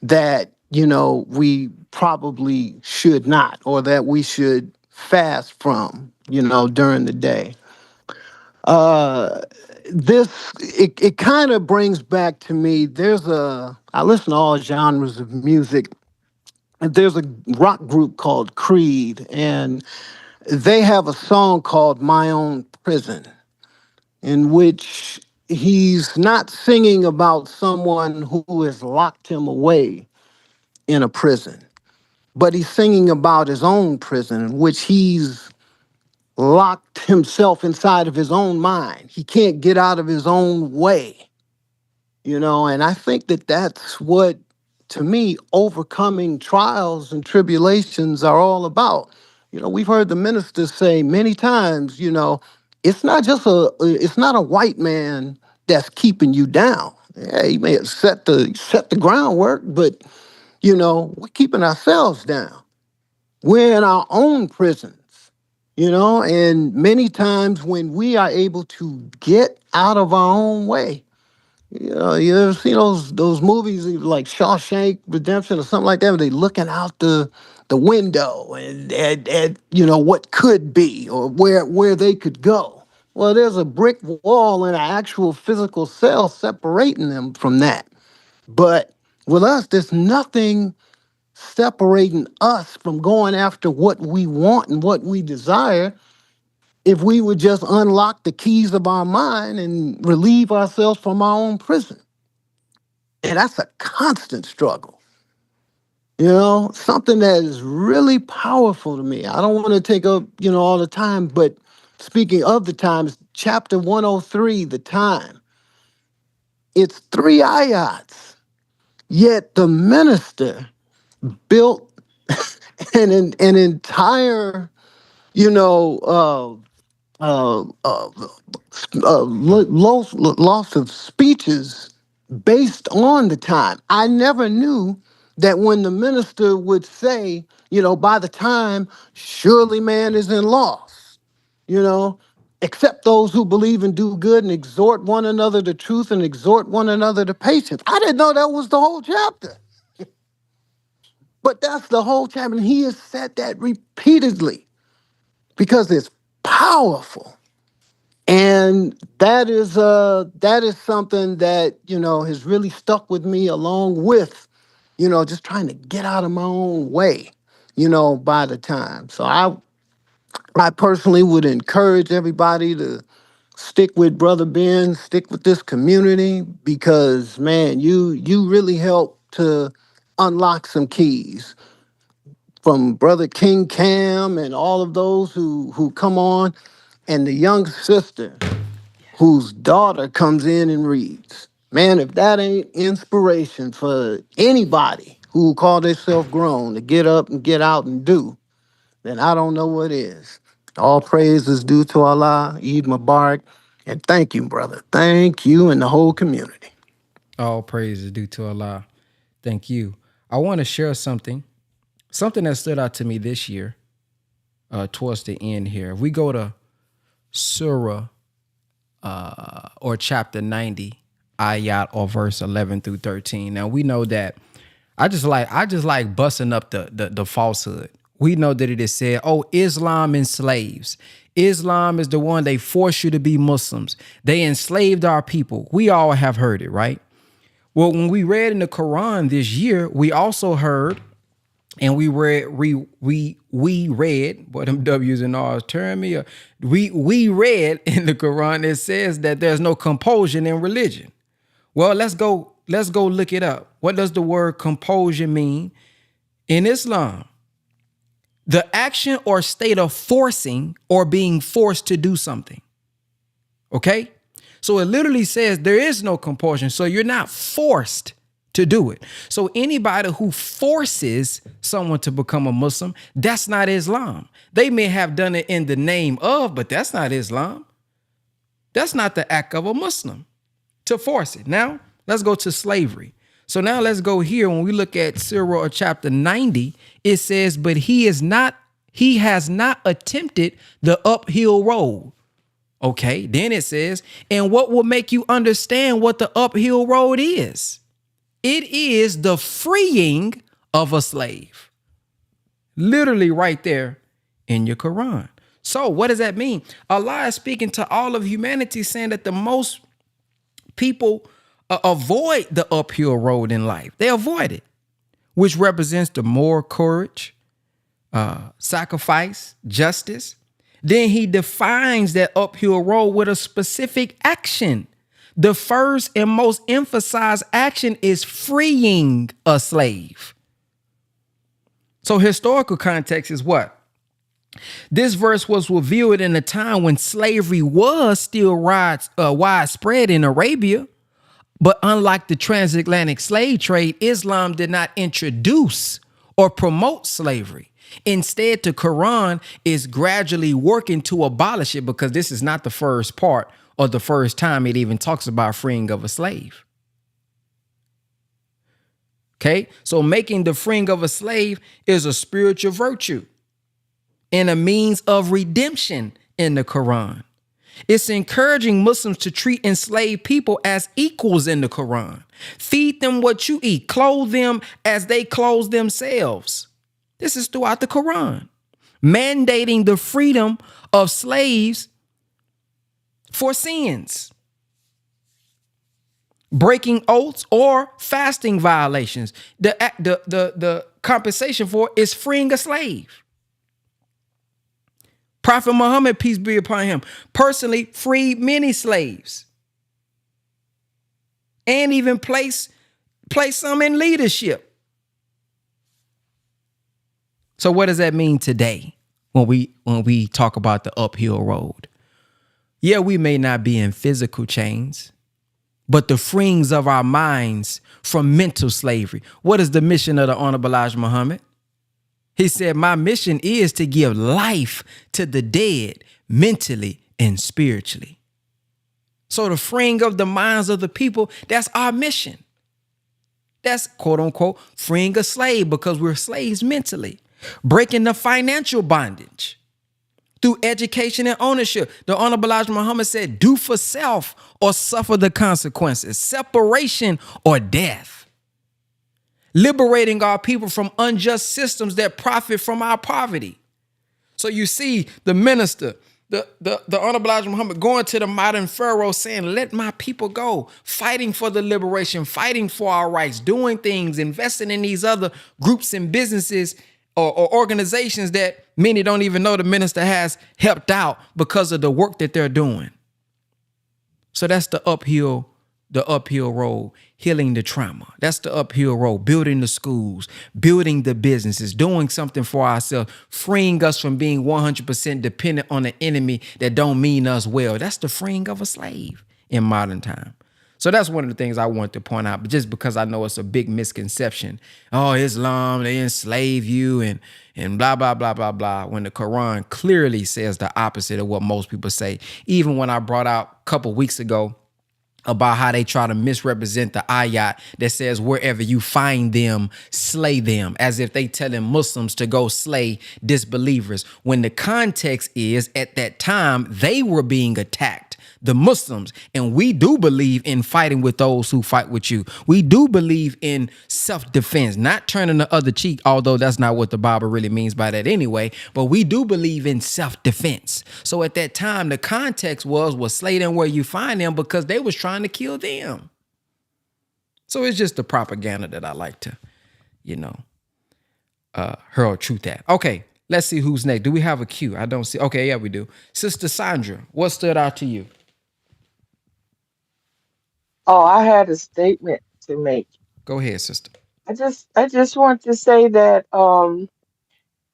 Speaker 4: that, we probably should not, or that we should fast from, during the day. Uh, it kind of brings back to me, I listen to all genres of music. There's a rock group called Creed, and they have a song called My Own Prison, in which he's not singing about someone who has locked him away in a prison, but he's singing about his own prison, in which he's locked himself inside of his own mind. He can't get out of his own way, and I think that that's what, to me, overcoming trials and tribulations are all about. We've heard the ministers say many times, it's not a white man that's keeping you down. Yeah, he may have set the groundwork, but we're keeping ourselves down. We're in our own prisons, and many times when we are able to get out of our own way, you ever see those movies like Shawshank Redemption or something like that, where they looking out the window and what could be or where they could go. Well, there's a brick wall and an actual physical cell separating them from that. But with us, there's nothing separating us from going after what we want and what we desire if we would just unlock the keys of our mind and relieve ourselves from our own prison. And that's a constant struggle. Something that is really powerful to me. I don't want to take up, all the time, but speaking of the times, chapter 103, the time, it's 3 ayats. Yet the minister built an entire, you know, loss of speeches based on the time. I never knew that when the minister would say, by the time, surely man is in loss, except those who believe and do good and exhort one another to truth and exhort one another to patience. I didn't know that was the whole chapter. But that's the whole chapter. And he has said that repeatedly because it's powerful. And that is something that, has really stuck with me, along with, just trying to get out of my own way, by the time. So I personally would encourage everybody to stick with Brother Ben, stick with this community, because man, you really help to unlock some keys from Brother King Cam and all of those who come on, and the young sister whose daughter comes in and reads. Man, if that ain't inspiration for anybody who call themselves grown to get up and get out and do, then I don't know what is. All praise is due to Allah, Eid Mubarak, and thank you, brother. Thank you and the whole community.
Speaker 2: All praise is due to Allah. Thank you. I want to share something that stood out to me this year, towards the end here. If we go to Surah or chapter 90, ayat or verse 11 through 13. Now we know that I just like busting up the falsehood. We know that it is said, oh, Islam enslaves. Islam is the one, they force you to be Muslims. They enslaved our people. We all have heard it, right? Well, when we read in the Quran this year, we also heard, and we read what them W's and R's turn me. We read in the Quran, it says that there's no compulsion in religion. Well, let's go look it up. What does the word compulsion mean in Islam? The action or state of forcing or being forced to do something. Okay? So it literally says there is no compulsion. So you're not forced to do it. So anybody who forces someone to become a Muslim, that's not Islam. They may have done it in the name of, but that's not Islam. That's not the act of a Muslim to force it. Now, let's go to slavery. So now let's go here. When we look at Surah chapter 90, it says, but he has not attempted the uphill road. Okay, then it says, and what will make you understand what the uphill road is? It is the freeing of a slave. Literally right there in your Quran. So what does that mean? Allah is speaking to all of humanity, saying that the most people avoid the uphill road in life. They avoid it, which represents the moral courage, sacrifice, justice. Then he defines that uphill road with a specific action. The first and most emphasized action is freeing a slave. So historical context is what? This verse was revealed in a time when slavery was still widespread in Arabia. But unlike the transatlantic slave trade, Islam did not introduce or promote slavery. Instead, the Quran is gradually working to abolish it, because this is not the first part or the first time it even talks about freeing of a slave. Okay, so making the freeing of a slave is a spiritual virtue and a means of redemption in the Quran. It's encouraging Muslims to treat enslaved people as equals in the Quran. Feed them what you eat, clothe them as they clothe themselves. This is throughout the Quran, mandating the freedom of slaves for sins, breaking oaths, or fasting violations. The compensation for it is freeing a slave. Prophet Muhammad, peace be upon him, personally freed many slaves and even placed some in leadership. So what does that mean today when we talk about the uphill road? Yeah, we may not be in physical chains, but the freeings of our minds from mental slavery. What is the mission of the Honorable Elijah Muhammad? He said, my mission is to give life to the dead mentally and spiritually. So the freeing of the minds of the people, that's our mission. That's quote unquote freeing a slave, because we're slaves mentally. Breaking the financial bondage through education and ownership. The Honorable Elijah Muhammad said, do for self or suffer the consequences, separation or death. Liberating our people from unjust systems that profit from our poverty. So you see the minister, the Honorable Elijah Muhammad going to the modern Pharaoh saying, let my people go, fighting for the liberation, fighting for our rights, doing things, investing in these other groups and businesses or organizations that many don't even know the minister has helped out because of the work that they're doing. So that's the uphill road, healing the trauma. That's the uphill road, building the schools, building the businesses, doing something for ourselves, freeing us from being 100% dependent on an enemy that don't mean us well. That's the freeing of a slave in modern time. So that's one of the things I want to point out, but just because I know it's a big misconception. Oh, Islam, they enslave you and blah, blah, blah, blah, blah, when the Quran clearly says the opposite of what most people say. Even when I brought out a couple weeks ago about how they try to misrepresent the ayat that says wherever you find them, slay them, as if they telling Muslims to go slay disbelievers, when the context is at that time they were being attacked, the Muslims, and we do believe in fighting with those who fight with you. We do believe in self-defense, not turning the other cheek, although that's not what the Bible really means by that anyway, but we do believe in self-defense. So at that time, the context was slay them where you find them, because they was trying to kill them. So it's just the propaganda that I like to, hurl truth at. Okay, let's see who's next. Do we have a queue? I don't see. Okay, yeah, we do. Sister Sandra, what stood out to you?
Speaker 7: Oh, I had a statement to make.
Speaker 2: Go ahead, sister.
Speaker 7: I just want to say that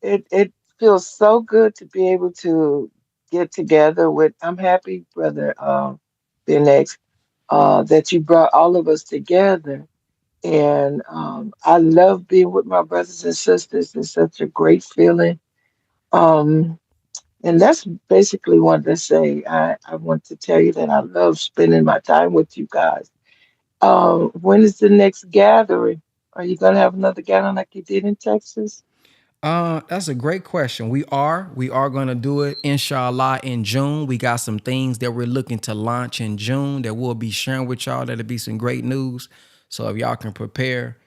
Speaker 7: it feels so good to be able to get together with. I'm happy, brother Ben X, that you brought all of us together. And I love being with my brothers and sisters. It's such a great feeling. Um, and that's basically what to say. I want to tell you that I love spending my time with you guys. When is the next gathering? Are you going to have another gathering like you did in Texas?
Speaker 2: That's a great question. We are gonna do it, inshallah, in June. We got some things that we're looking to launch in June that we'll be sharing with y'all. That'll be some great news. So if y'all can prepare,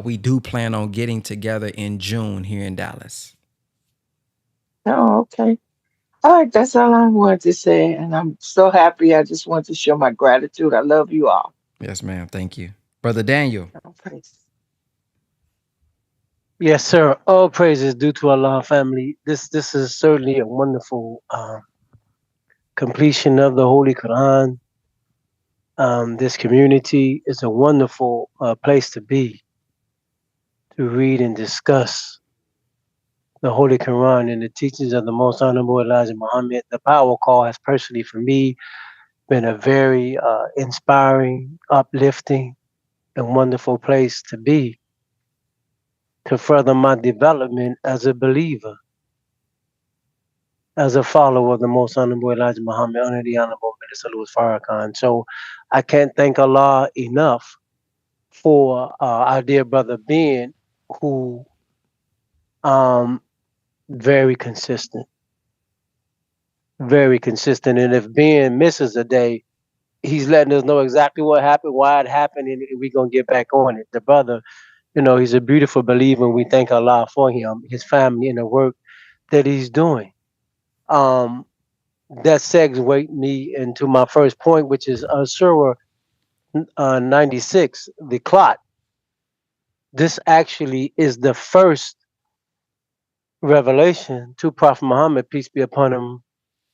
Speaker 2: we do plan on getting together in June here in Dallas.
Speaker 7: Oh, okay. All right, that's all I wanted to say. And I'm so happy. I just want to show my gratitude. I love you all.
Speaker 2: Yes, ma'am. Thank you, brother Daniel.
Speaker 7: Oh, praise.
Speaker 9: Yes, sir. All praise is due to Allah, family. This is certainly a wonderful completion of the Holy Quran. This community is a wonderful place to be, to read and discuss the Holy Quran and the teachings of the Most Honorable Elijah Muhammad. The power call has personally, for me, been a very inspiring, uplifting, and wonderful place to be to further my development as a believer, as a follower of the Most Honorable Elijah Muhammad under the Honorable Minister Louis Farrakhan. So I can't thank Allah enough for our dear brother Ben, who um very consistent, very consistent. And if Ben misses a day, he's letting us know exactly what happened, why it happened, and we're gonna get back on it. The brother, he's a beautiful believer, and we thank Allah for him, his family, and the work that he's doing. Um, that segues me into my first point, which is Surah 96, the clot. This actually is the first revelation to Prophet Muhammad, peace be upon him,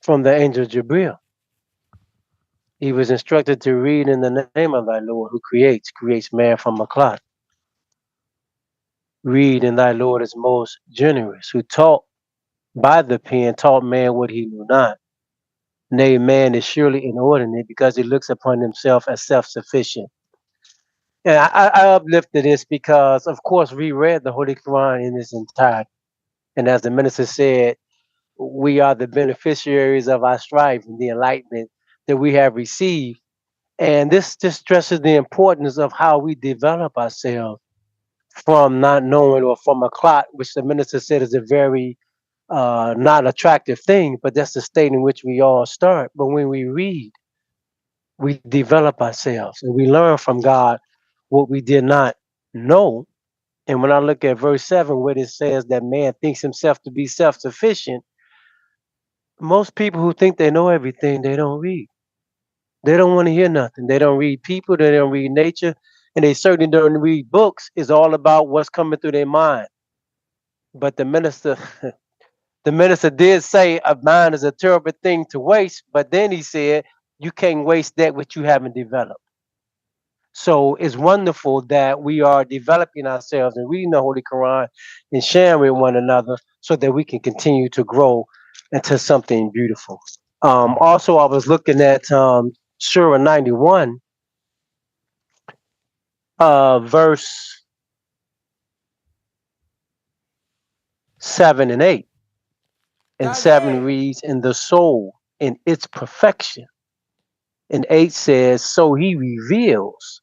Speaker 9: from the angel Jibril. He was instructed to read in the name of thy Lord who creates man from a clot. Read, and thy Lord is most generous, who taught by the pen, taught man what he knew not. Nay, man is surely inordinate because he looks upon himself as self sufficient. And I uplifted this because, of course, we read the Holy Quran in its entirety. And as the minister said, we are the beneficiaries of our strife and the enlightenment that we have received. And this just stresses the importance of how we develop ourselves from not knowing or from a clot, which the minister said is a very not attractive thing, but that's the state in which we all start. But when we read, we develop ourselves and we learn from God what we did not know. And when I look at verse 7, where it says that man thinks himself to be self sufficient, most people who think they know everything, they don't read. They don't want to hear nothing. They don't read people, they don't read nature, and they certainly don't read books. It's all about what's coming through their mind. But the minister did say a mind is a terrible thing to waste, but then he said you can't waste that which you haven't developed. So it's wonderful that we are developing ourselves and reading the Holy Quran and sharing with one another so that we can continue to grow into something beautiful. Also, I was looking at Surah 91, verse 7 and 8. And 7 reads, in the soul in its perfection. And 8 says, so he reveals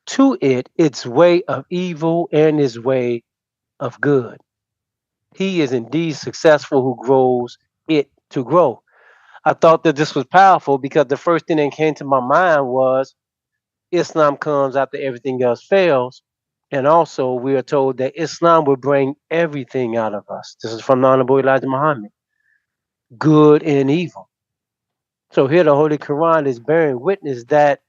Speaker 9: to it its way of evil and its way of good. He is indeed successful who grows it to grow. I thought that this was powerful because the first thing that came to my mind was Islam comes after everything else fails. And also, we are told that Islam will bring everything out of us. This is from the Honorable Elijah Muhammad, good and evil. So here the Holy Quran is bearing witness that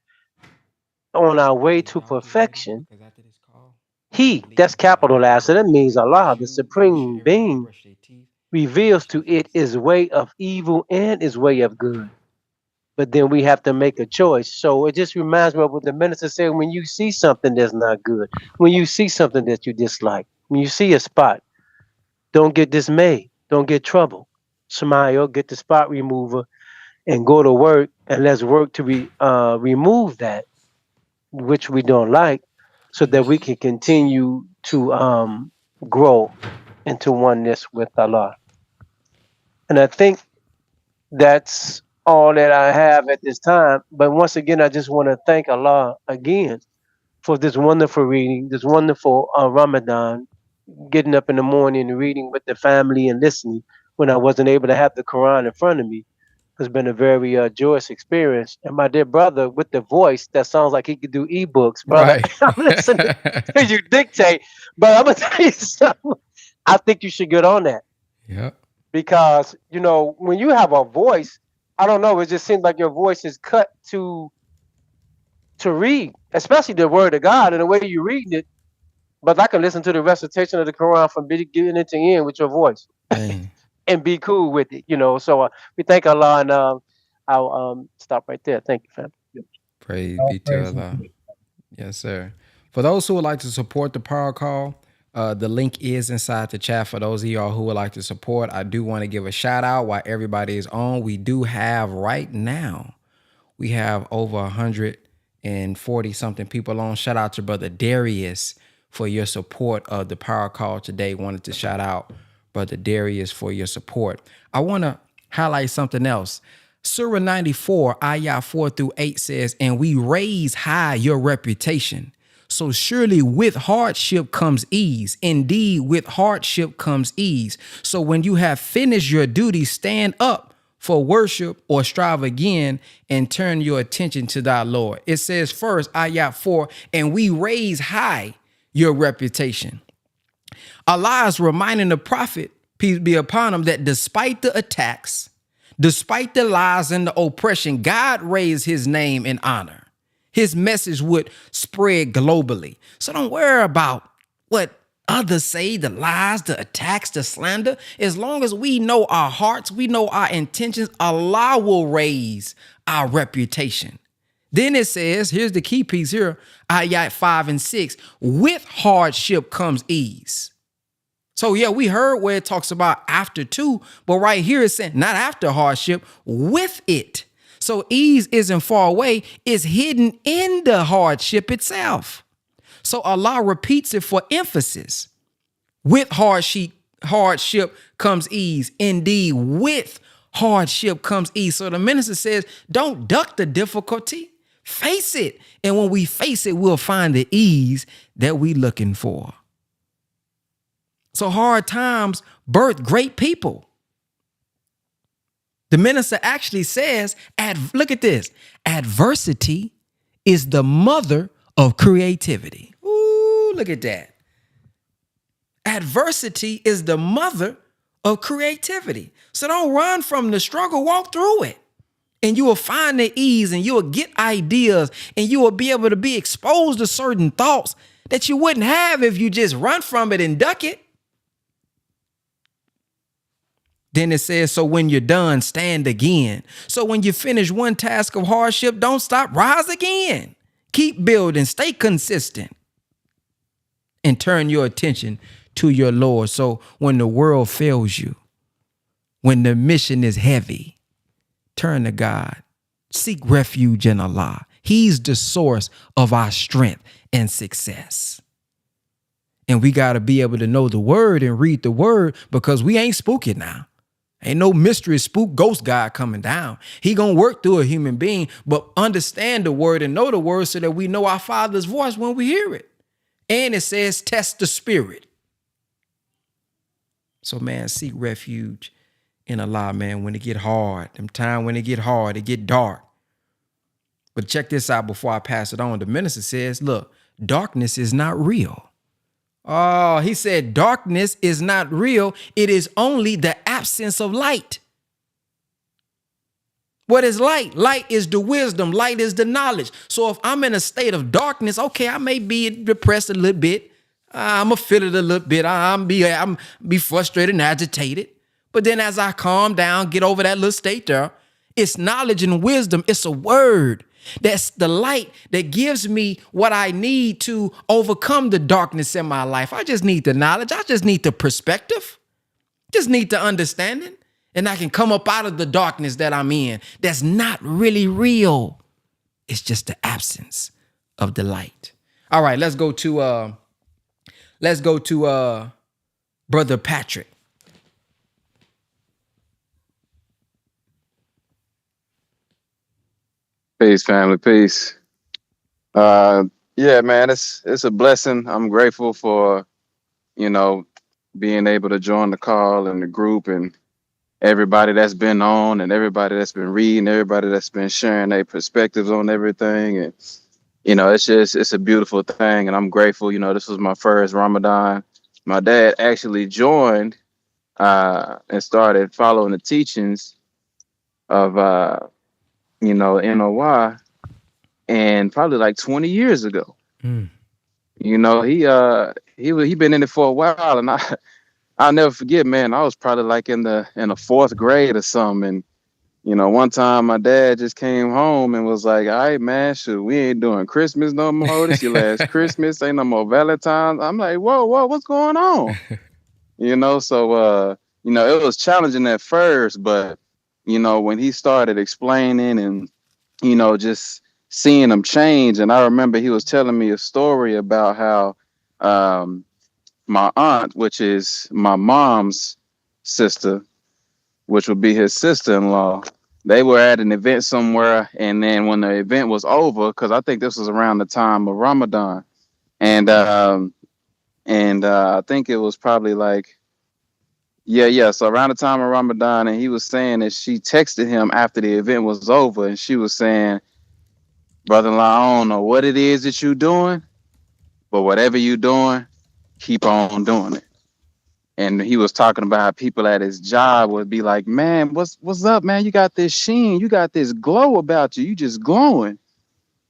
Speaker 9: on our way
Speaker 2: Is
Speaker 9: to
Speaker 2: y'all gonna ready?
Speaker 9: perfection,
Speaker 2: Because after this call, I'm
Speaker 9: He,
Speaker 2: gonna
Speaker 9: that's
Speaker 2: leave. But I
Speaker 9: capital
Speaker 2: want
Speaker 9: I, so that
Speaker 2: everybody to
Speaker 9: means
Speaker 2: grab their
Speaker 9: Allah, the
Speaker 2: shoes, make sure
Speaker 9: supreme
Speaker 2: everybody
Speaker 9: being,
Speaker 2: brush their teeth and
Speaker 9: reveals
Speaker 2: wash
Speaker 9: to
Speaker 2: their
Speaker 9: it
Speaker 2: face.
Speaker 9: his way of evil and his way of good. But then we have to make a choice. So it just reminds me of what the minister said when you see something that's not good, when you see something that you dislike, when you see a spot, don't get dismayed, don't get troubled. Smile, get the spot remover, and go to work, and let's work to remove that which we don't like, so that we can continue to grow into oneness with Allah. And I think that's all that I have at this time. But once again, I just want to thank Allah again for this wonderful reading, this wonderful Ramadan. getting up in the morning and reading with the family and listening when I wasn't able to have the Quran in front of me has been a very joyous experience. And my dear brother, with the voice that sounds like he could do ebooks, brother,
Speaker 2: Right.
Speaker 9: I'm listening to you dictate. But I'm gonna tell you something. I think you should get on that
Speaker 2: Yep.
Speaker 9: because when you have a voice, I don't know, it just seems like your voice is cut to read, especially the Word of God and the way you reading it. But I can listen to the recitation of the Quran from beginning to end with your voice
Speaker 2: Man.
Speaker 9: and be cool with it. So we thank Allah, and I'll stop right there. Thank you, fam.
Speaker 2: Praise
Speaker 5: All
Speaker 2: be to
Speaker 5: praises.
Speaker 2: Allah. Yes, sir. For those who would like to support the power call, the link is inside the chat. For those of y'all who would like to support, I do want to give a shout out while everybody is on. We do have right now, we have over 140 something people on. Shout out to Brother Darius for your support of the power call today. Wanted to shout out Brother Darius for your support. I want to highlight something else. Surah 94, ayah 4 through 8 says, and we raise high your reputation. So surely with hardship comes ease. Indeed, with hardship comes ease. So when you have finished your duty, stand up for worship or strive again and turn your attention to thy Lord. It says first, ayah 4, and we raise high your reputation. Allah is reminding the prophet, peace be upon him, that despite the attacks, despite the lies and the oppression, God raised his name in honor. His message would spread globally. So don't worry about what others say, the lies, the attacks, the slander. As long as we know our hearts, we know our intentions, Allah will raise our reputation. Then it says, here's the key piece here, ayat 5 and 6, with hardship comes ease. So yeah, we heard where it talks about after too, but right here it's saying not after hardship, with it. So ease isn't far away, it's hidden in the hardship itself. So Allah repeats it for emphasis. With hardship comes ease. Indeed, with hardship comes ease. So the minister says, don't duck the difficulty, face it. And when we face it, we'll find the ease that we're looking for. So hard times birth great people. The minister actually says, look at this, adversity is the mother of creativity. Ooh, look at that. Adversity is the mother of creativity. So don't run from the struggle, walk through it. And you will find the ease and you will get ideas and you will be able to be exposed to certain thoughts that you wouldn't have if you just run from it and duck it. Then it says, so when you're done, stand again. So when you finish one task of hardship, don't stop, rise again. Keep building, stay consistent, and turn your attention to your Lord. So when the world fails you, when the mission is heavy, turn to God. Seek refuge in Allah. He's the source of our strength and success. And we got to be able to know the word and read the word because we ain't spooky now. Ain't no mystery spook ghost God coming down. He gonna work through a human being, but understand the word and know the word so that we know our Father's voice when we hear it. And it says, test the spirit. So man, seek refuge in Allah, man, when it get hard. Them time when it get hard, it get dark. But check this out before I pass it on. The minister says, look, darkness is not real. Oh, he said darkness is not real. It is only the absence of light. What is light? Light is the wisdom. Light is the knowledge. So if I'm in a state of darkness, okay, I may be depressed a little bit. I'm going to feel it a little bit. I'm be frustrated and agitated. But then as I calm down, get over that little state there, it's knowledge and wisdom. It's a word. That's the light that gives me what I need to overcome the darkness in my life. I just need the knowledge. I just need the perspective. Just need the understanding. And I can come up out of the darkness that I'm in. That's not really real. It's just the absence of the light. All right, let's go to Brother Patrick.
Speaker 6: Peace, family. Peace. Yeah, man, it's a blessing. I'm grateful for you know, being able to join the call and the group and everybody that's been on and everybody that's been reading, everybody that's been sharing their perspectives on everything. And, it's a beautiful thing. And I'm grateful. This was my first Ramadan. My dad actually joined and started following the teachings of, NOY and probably like 20 years ago.
Speaker 2: Mm.
Speaker 6: He been in it for a while, and I'll never forget, man. I was probably like in the fourth grade or something, and one time my dad just came home and was like, "All right, man, shoot, we ain't doing Christmas no more. This your last Christmas. Ain't no more Valentine's." I'm like, "Whoa, whoa, what's going on?" It was challenging at first, but when he started explaining and just seeing him change, and I remember he was telling me a story about how um my aunt, which is my mom's sister, which would be his sister-in-law, they were at an event somewhere, and then when the event was over, because I think this was around the time of Ramadan, and I think it was probably like, yeah, so around the time of Ramadan, and he was saying that she texted him after the event was over, and she was saying, "Brother-in-law, I don't know what it is that you doing, but whatever you doing, keep on doing it." And he was talking about how people at his job would be like, "Man, what's up, man? You got this sheen, you got this glow about you. You just glowing."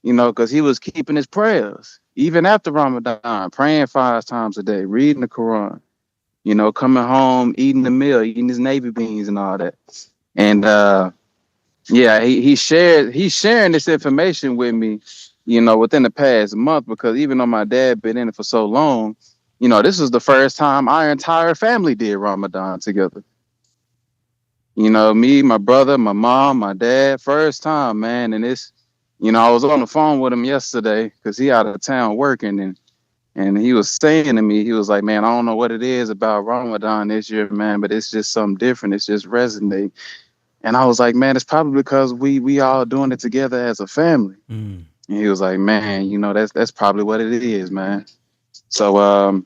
Speaker 6: Because he was keeping his prayers even after Ramadan, praying 5 times a day, reading the Quran. Coming home, eating the meal, eating his navy beans and all that. And yeah, he's sharing this information with me, within the past month, because even though my dad been in it for so long, this was the first time our entire family did Ramadan together. Me, my brother, my mom, my dad, first time, man. And I was on the phone with him yesterday because he out of town working, and he was saying to me, he was like, "Man, I don't know what it is about Ramadan this year, man, but it's just something different. It's just resonate." And I was like, "Man, it's probably because we all doing it together as a family."
Speaker 2: Mm.
Speaker 6: And he was like, "Man, that's probably what it is, man." So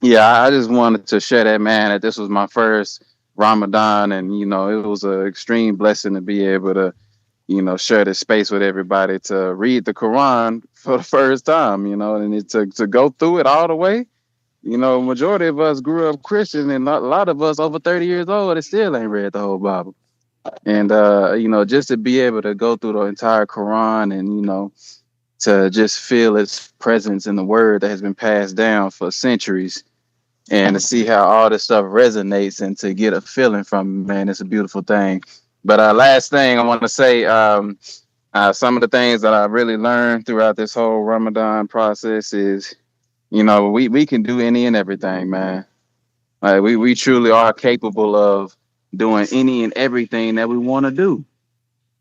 Speaker 6: yeah, I just wanted to share that, man, that this was my first Ramadan, and it was an extreme blessing to be able to share this space with everybody to read the Quran for the first time, and to go through it all the way. Majority of us grew up Christian, and a lot of us over 30 years old that still ain't read the whole Bible. And just to be able to go through the entire Quran and to just feel its presence in the word that has been passed down for centuries, and to see how all this stuff resonates and to get a feeling from it, man, it's a beautiful thing. But last thing I want to say, some of the things that I really learned throughout this whole Ramadan process is, we can do any and everything, man. Like we truly are capable of doing any and everything that we want to do,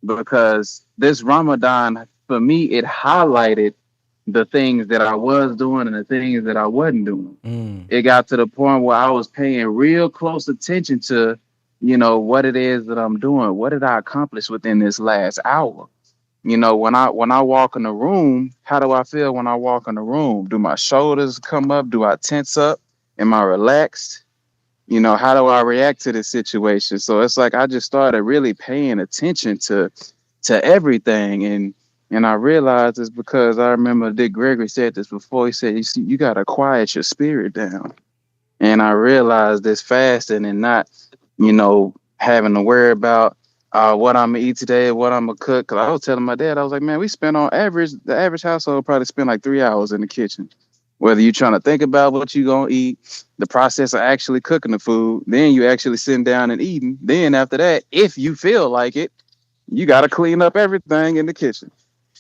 Speaker 6: because this Ramadan, for me, it highlighted the things that I was doing and the things that I wasn't doing.
Speaker 2: Mm.
Speaker 6: It got to the point where I was paying real close attention to, what it is that I'm doing. What did I accomplish within this last hour? When I walk in the room, how do I feel when I walk in the room? Do my shoulders come up? Do I tense up? Am I relaxed? How do I react to this situation? So it's like I just started really paying attention to everything, and I realized it's because I remember Dick Gregory said this before. He said, "You see, you gotta quiet your spirit down." And I realized this fasting and not, having to worry about what I'm gonna eat today, what I'm gonna cook. Cause I was telling my dad, I was like, "Man, we spend on average, the average household probably spend like 3 hours in the kitchen. Whether you're trying to think about what you're gonna eat, the process of actually cooking the food, then you actually sitting down and eating. Then after that, if you feel like it, you gotta clean up everything in the kitchen."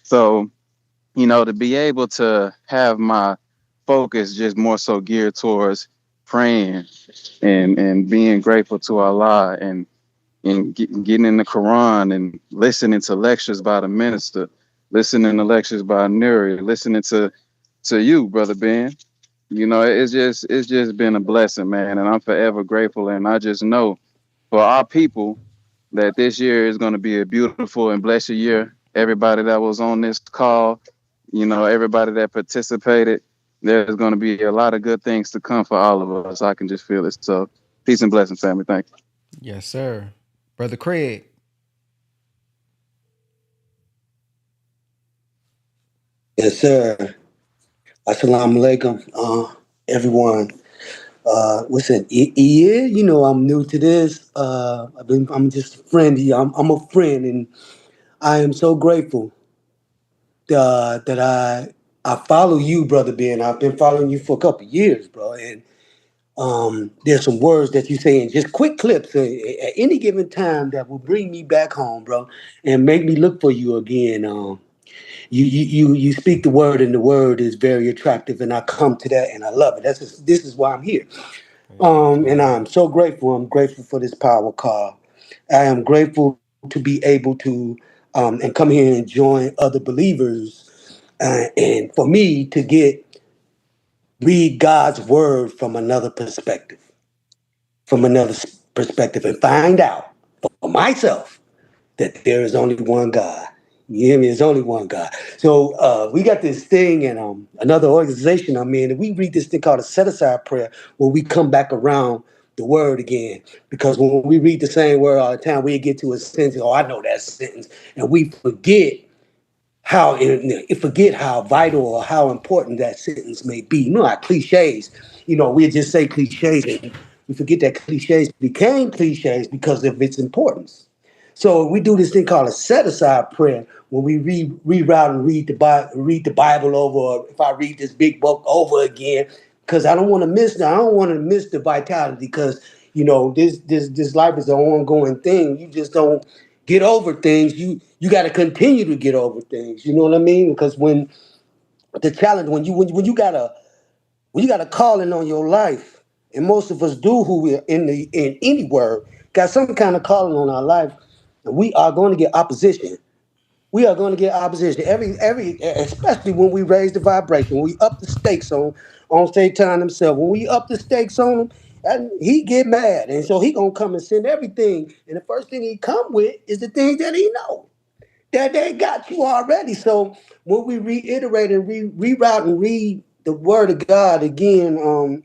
Speaker 6: So, to be able to have my focus just more so geared towards praying and being grateful to Allah, and getting in the Quran and listening to lectures by the minister, listening to lectures by Nuri, listening to you, brother Ben. It's just been a blessing, man, and I'm forever grateful. And I just know for our people that this year is going to be a beautiful and blessed year. Everybody that was on this call, everybody that participated, there's going to be a lot of good things to come for all of us. I can just feel it. So peace and blessings, family. Thank you.
Speaker 2: Yes, sir. Brother Craig.
Speaker 10: Yes, sir. Assalamu alaikum, everyone. Listen, yeah, you know I'm new to this. I'm just a friend. I'm a friend, and I am so grateful that I follow you, brother Ben. I've been following you for a couple of years, bro. And there's some words that you say in just quick clips at any given time that will bring me back home, bro, and make me look for you again. You speak the word, and the word is very attractive, and I come to that, and I love it. This is why I'm here.
Speaker 2: Praise be to
Speaker 10: And
Speaker 2: Allah.
Speaker 10: I'm so grateful. I'm grateful for this power call. I am grateful to be able to and come here and join other believers, and for me to read God's word from another perspective, and find out for myself that there is only one God. You hear me? There's only one God. So we got this thing in another organization I'm in, and we read this thing called a set aside prayer where we come back around the word again. Because when we read the same word all the time, we get to a sentence, oh, I know that sentence, and we forget how vital or how important that sentence may be. You know how cliches, we just say cliches and we forget that cliches became cliches because of its importance. So we do this thing called a set aside prayer when we reroute and read the Bible over, or if I read this big book over again, because I don't want to miss. I don't want to miss the vitality because this life is an ongoing thing. You just don't get over things. You got to continue to get over things. You know what I mean? Because when the challenge when you got a calling on your life, and most of us do who we're in any word, got some kind of calling on our life, and we are going to get opposition. We are going to get opposition especially when we raise the vibration, when we up the stakes on Satan himself. When we up the stakes on him, and he get mad, and so he gonna come and send everything. And the first thing he come with is the things that he know that they got you already. So when we reiterate and reroute and read the word of God again,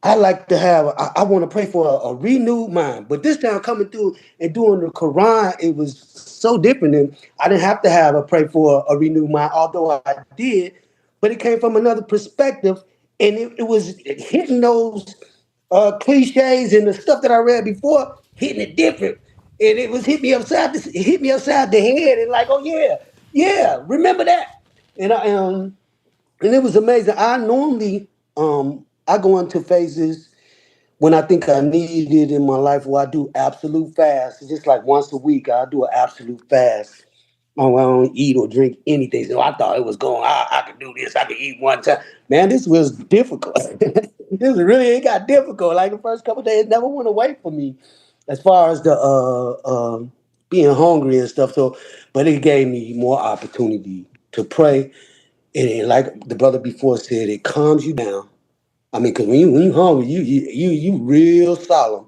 Speaker 10: I like to have, I want to pray for a renewed mind. But this time coming through and doing the Quran, it was so different. And I didn't have to have a pray for a renewed mind, although I did. But it came from another perspective. And it was hitting those cliches and the stuff that I read before, hitting it different. And it was hit me upside the head. And like, oh yeah, remember that. And it was amazing. I go into phases when I think I need it in my life where I do absolute fast. It's just like once a week, I'll do an absolute fast. I don't eat or drink anything. So I thought it was going, I could do this, I could eat one time. Man, this was difficult. It got difficult. Like the first couple of days never went away from me as far as the being hungry and stuff. So, but it gave me more opportunity to pray. And like the brother before said, it calms you down. I mean, because when you hungry, you real solemn,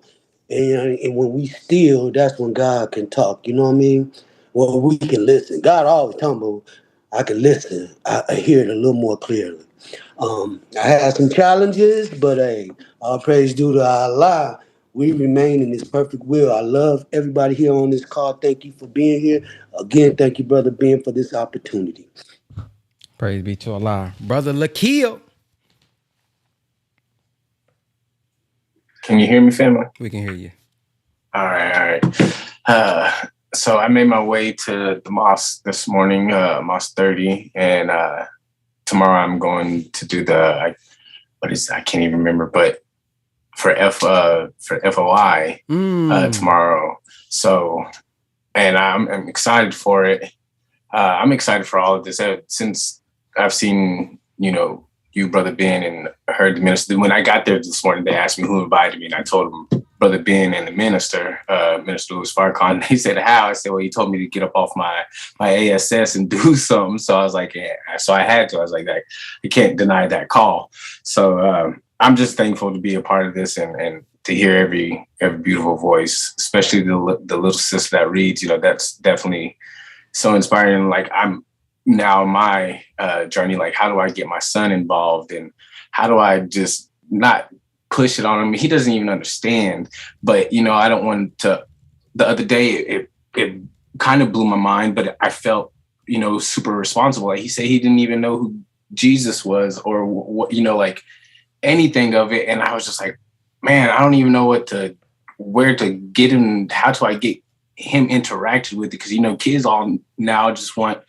Speaker 10: and when we still, that's when God can talk. You know what I mean? Well, we can listen. God always talking about, I can listen. I hear it a little more clearly. I had some challenges, but hey, all praise due to Allah. We remain in His perfect will. I love everybody here on this call. Thank you for being here. Again, thank you, brother Ben, for this opportunity.
Speaker 2: Praise be to Allah. Brother Lakil.
Speaker 11: Can you hear me, family?
Speaker 2: We can hear you.
Speaker 11: All right. So I made my way to the mosque this morning, Mosque 30, and tomorrow I'm going to do I can't even remember, but for FOI tomorrow. So, and I'm excited for it. I'm excited for all of this since I've seen, you, Brother Ben, and heard the minister. When I got there this morning, they asked me who invited me, and I told them Brother Ben and the minister, Minister Louis Farrakhan. They said, how? I said, well, he told me to get up off my ASS and do something. So I was like, yeah. So I had to. I was like, I can't deny that call. So I'm just thankful to be a part of this and to hear every beautiful voice, especially the little sister that reads. That's definitely so inspiring. Like now my journey, like how do I get my son involved, and how do I just not push it on him? He doesn't even understand, but I don't want to. The other day, it kind of blew my mind, but I felt super responsible. Like he said, he didn't even know who Jesus was or what, like anything of it, and I was just like, man, I don't even know where to get him. How do I get him interacted with it? Because kids all now just want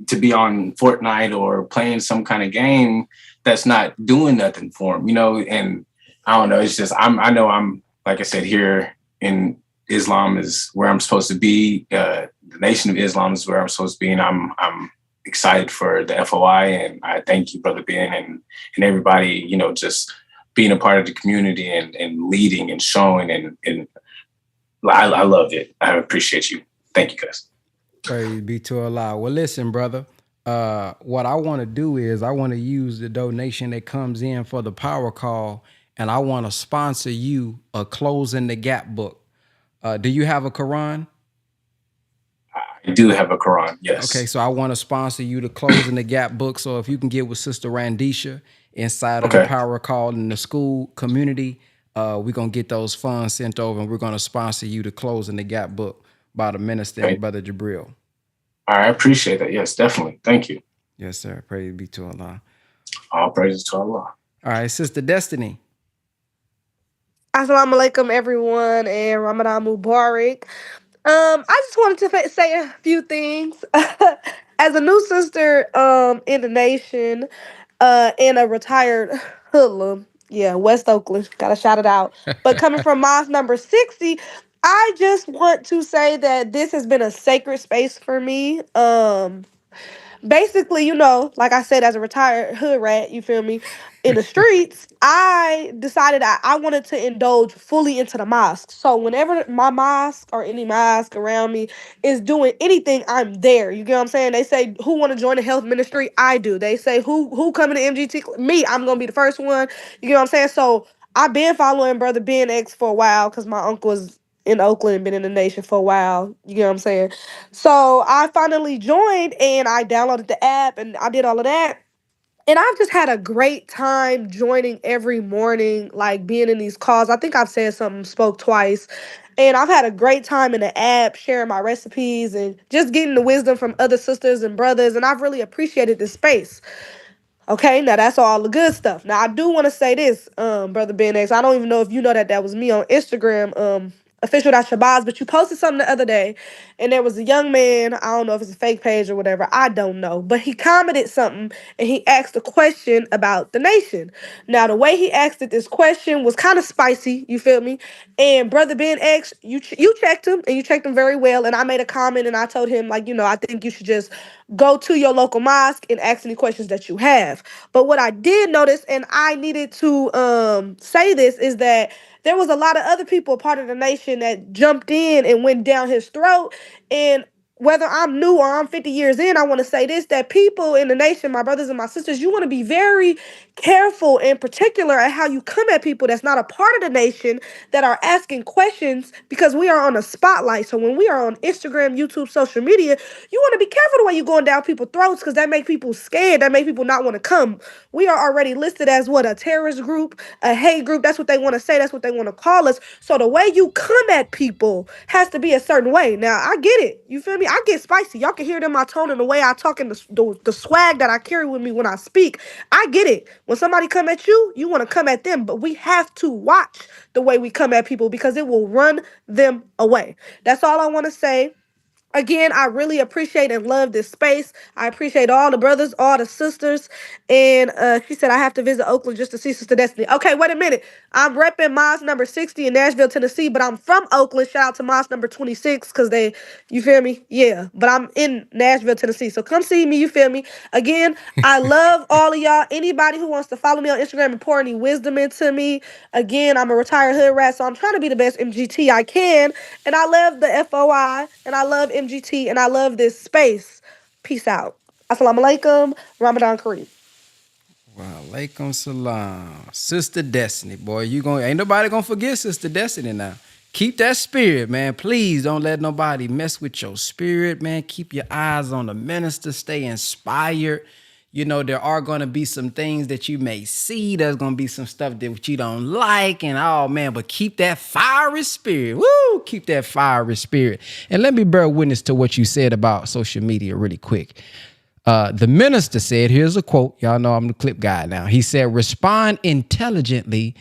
Speaker 11: to be on Fortnite or playing some kind of game that's not doing nothing for them, and I don't know. It's just, I know I'm, like I said, here in Islam is where I'm supposed to be. The Nation of Islam is where I'm supposed to be. And I'm excited for the FOI. And I thank you, Brother Ben, and everybody, just being a part of the community and leading and showing. And I love it. I appreciate you. Thank you, guys.
Speaker 2: Praise be to Allah. Well, listen, brother. What I want to do is I want to use the donation that comes in for the power call, and I want to sponsor you a Closing the Gap book. Do you have a Quran?
Speaker 11: I do have a Quran, yes.
Speaker 2: Okay, so I want to sponsor you the Closing the Gap book. So if you can get with Sister Randisha inside of the power call in the school community, we're going to get those funds sent over, and we're going to sponsor you the Closing the Gap book by the minister and Brother Jabril.
Speaker 11: I appreciate that. Yes, definitely. Thank you.
Speaker 2: Yes, sir. Praise be to Allah.
Speaker 11: All praises to Allah.
Speaker 2: All right, Sister Destiny.
Speaker 12: Assalamu alaikum, everyone, and Ramadan Mubarak. I just wanted to say a few things. As a new sister in the nation, and a retired hoodlum, yeah, West Oakland, gotta shout it out. But coming from mosque number 60, I just want to say that this has been a sacred space for me. Basically, like I said, as a retired hood rat, you feel me, in the streets, I decided I wanted to indulge fully into the mosque. So whenever my mosque or any mosque around me is doing anything, I'm there. You get what I'm saying? They say, who want to join the health ministry? I do. They say, who coming to MGT? Me, I'm going to be the first one. You get what I'm saying? So I've been following Brother Ben X for a while because my uncle was in Oakland and been in the nation for a while. You get what I'm saying? So I finally joined and I downloaded the app and I did all of that. And I've just had a great time joining every morning, like being in these calls. I think I've said something, spoke twice. And I've had a great time in the app, sharing my recipes and just getting the wisdom from other sisters and brothers. And I've really appreciated this space. Okay, now that's all the good stuff. Now I do want to say this, Brother Ben X. I don't even know if you know that was me on Instagram, official.shabazz, but you posted something the other day, and there was a young man. I don't know if it's a fake page or whatever. I don't know, but he commented something and he asked a question about the nation. Now the way he asked it, this question was kind of spicy. You feel me? And Brother Ben X, you checked him and you checked him very well. And I made a comment and I told him, like, I think you should just go to your local mosque and ask any questions that you have. But what I did notice, and I needed to say this, is that there was a lot of other people, part of the nation, that jumped in and went down his throat. And whether I'm new or I'm 50 years in, I want to say this, that people in the nation, my brothers and my sisters, you want to be very careful and particular at how you come at people that's not a part of the nation, that are asking questions, because we are on a spotlight. So when we are on Instagram, YouTube, social media, you want to be careful the way you're going down people's throats, because that make people scared. That make people not want to come. We are already listed as what? A terrorist group, a hate group. That's what they want to say. That's what they want to call us. So the way you come at people has to be a certain way. Now, I get it. You feel me? I get spicy. Y'all can hear it in my tone and the way I talk and the swag that I carry with me when I speak. I get it. When somebody come at you, you want to come at them. But we have to watch the way we come at people, because it will run them away. That's all I want to say. Again, I really appreciate and love this space. I appreciate all the brothers, all the sisters. And she said, I have to visit Oakland just to see Sister Destiny. Okay, wait a minute. I'm repping mosque number 60 in Nashville, Tennessee, but I'm from Oakland. Shout out to mosque number 26 because you feel me? Yeah, but I'm in Nashville, Tennessee. So come see me, you feel me? Again, I love all of y'all. Anybody who wants to follow me on Instagram and pour any wisdom into me. Again, I'm a retired hood rat, so I'm trying to be the best MGT I can. And I love the FOI, and I love MGT, and I love this space. Peace out. Assalamu alaikum. Ramadan Kareem.
Speaker 2: Wa alaikum salam. Sister Destiny, boy, ain't nobody gonna forget Sister Destiny now. Keep that spirit, man. Please don't let nobody mess with your spirit, man. Keep your eyes on the minister. Stay inspired. You know, there are going to be some things that you may see. There's going to be some stuff that you don't like. And oh, man, but keep that fiery spirit. Woo! Keep that fiery spirit. And let me bear witness to what you said about social media really quick. The minister said, here's a quote. Y'all know I'm the clip guy now. He said, respond intelligently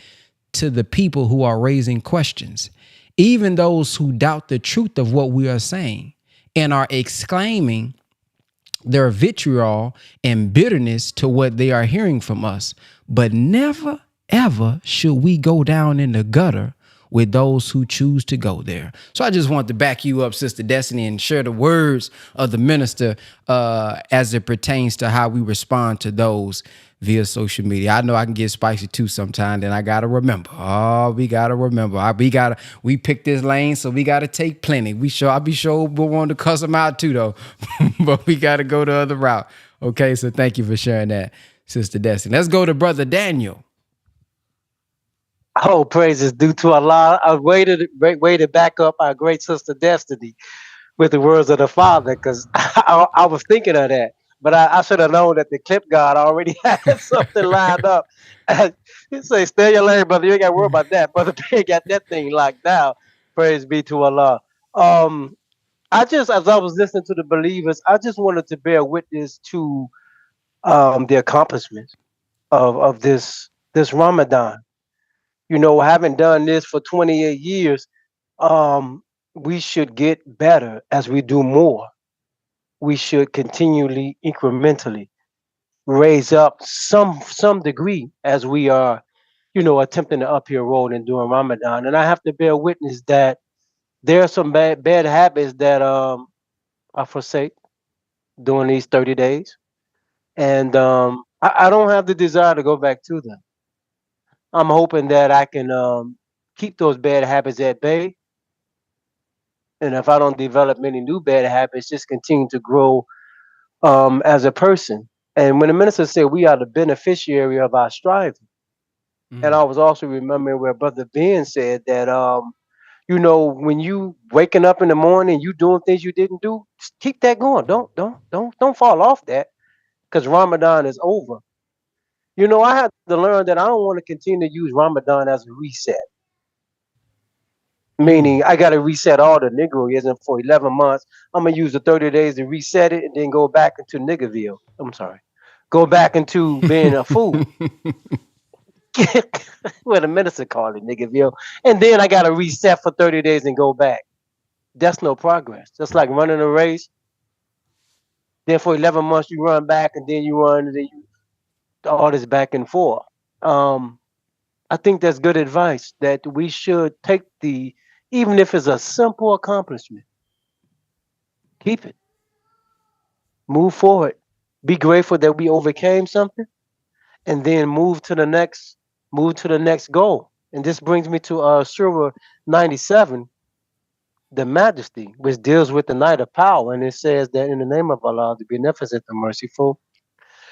Speaker 2: to the people who are raising questions, even those who doubt the truth of what we are saying and are exclaiming their vitriol and bitterness to what they are hearing from us. But never, ever should we go down in the gutter with those who choose to go there. So I just want to back you up, Sister Destiny, and share the words of the minister as it pertains to how we respond to those via social media. I know I can get spicy too sometimes, and I gotta remember. Oh, we gotta remember. We picked this lane, so we gotta take plenty. I'll be sure we'll want to cuss them out too, though. But we gotta go the other route. Okay, so thank you for sharing that, Sister Destiny. Let's go to Brother Daniel.
Speaker 9: Oh, praise is due to Allah. I way to back up our great sister Destiny with the words of the Father, because I was thinking of that. But I should have known that the clip god already had something lined up. He say, stay in your lane, brother. You ain't got to worry about that. Brother Pig got that thing locked down. Praise be to Allah. As I was listening to the believers, I just wanted to bear witness to the accomplishments of this Ramadan. You know, having done this for 28 years, we should get better as we do more. We should continually, incrementally raise up some degree as we are, attempting the uphill road and doing Ramadan. And I have to bear witness that there are some bad habits that I forsake during these 30 days. And I don't have the desire to go back to them. I'm hoping that I can keep those bad habits at bay. And if I don't develop many new bad habits, just continue to grow as a person. And when the minister said we are the beneficiary of our striving, and I was also remembering where Brother Ben said that, when you waking up in the morning, you doing things you didn't do, just keep that going. Don't fall off that, because Ramadan is over. I had to learn that I don't want to continue to use Ramadan as a reset. Meaning, I got to reset all the Negroism for 11 months. I'm going to use the 30 days to reset it and then go back into Niggerville. I'm sorry. Go back into being a fool. What the minister called it, Niggerville. And then I got to reset for 30 days and go back. That's no progress. Just like running a race. Then for 11 months, you run back and then you run and then you all this back and forth. I think that's good advice that we should take even if it's a simple accomplishment, keep it. Move forward. Be grateful that we overcame something, and then move to the next goal. And this brings me to Surah 97, the Majesty, which deals with the night of power, and it says that in the name of Allah, the Beneficent, the Merciful,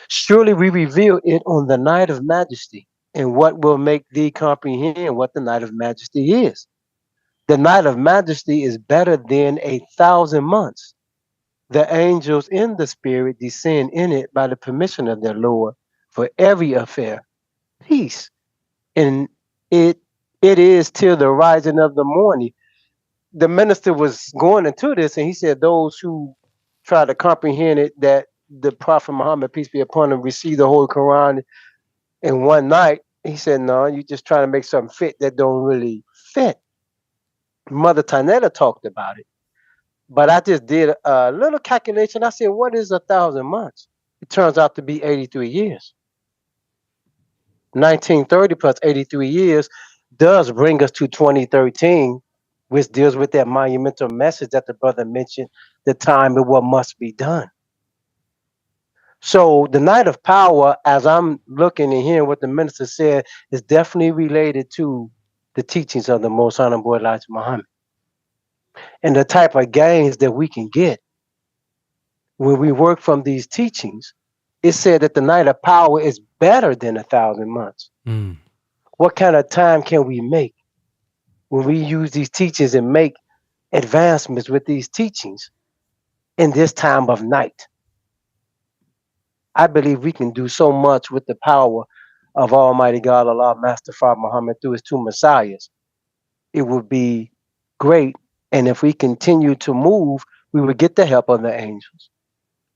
Speaker 9: surely we reveal it on the night of Majesty, and what will make thee comprehend what the night of Majesty is. The night of Majesty is better than 1,000 months. The angels in the spirit descend in it by the permission of their Lord for every affair. Peace. And it it is till the rising of the morning. The minister was going into this and he said those who try to comprehend it that the Prophet Muhammad, peace be upon him, received the whole Quran in one night. He said, no, you just trying to make something fit that don't really fit. Mother Tanetta talked about it. But I just did a little calculation. I said, what is 1,000 months? It turns out to be 83 years. 1930 plus 83 years does bring us to 2013, which deals with that monumental message that the brother mentioned, the time and what must be done. So the night of power, as I'm looking and hearing what the minister said, is definitely related to the teachings of the Most Honorable Elijah Muhammad and the type of gains that we can get when we work from these teachings. It said that the night of power is better than 1,000 months. What kind of time can we make? when we use these teachings and make advancements with these teachings in this time of night, I believe we can do so much with the power of Almighty God, Allah, Master Father Muhammad, through his two messiahs. It would be great. And if we continue to move, we would get the help of the angels.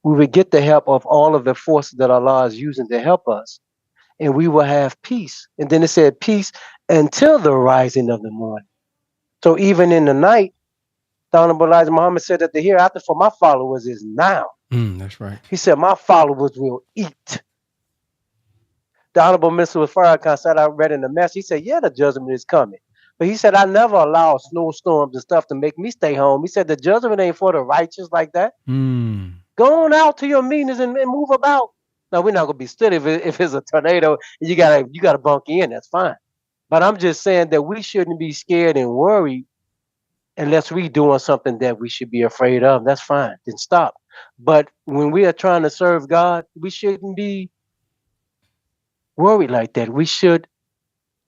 Speaker 9: We would get the help of all of the forces that Allah is using to help us. And we will have peace. And then it said peace until the rising of the morning. So even in the night, the Honorable Elijah Muhammad said that the hereafter for my followers is now.
Speaker 2: That's right.
Speaker 9: He said, my followers will eat. The Honorable Minister of Farrakhan said, I read in the message, he said, yeah, the judgment is coming. But he said, I never allow snowstorms and stuff to make me stay home. He said, the judgment ain't for the righteous like that. Go on out to your meetings and move about. Now, we're not going to be stood if it's a tornado and you gotta bunker in. That's fine. But I'm just saying that we shouldn't be scared and worried unless we doing something that we should be afraid of. That's fine. Then stop. But when we are trying to serve God, we shouldn't be worried like that. We should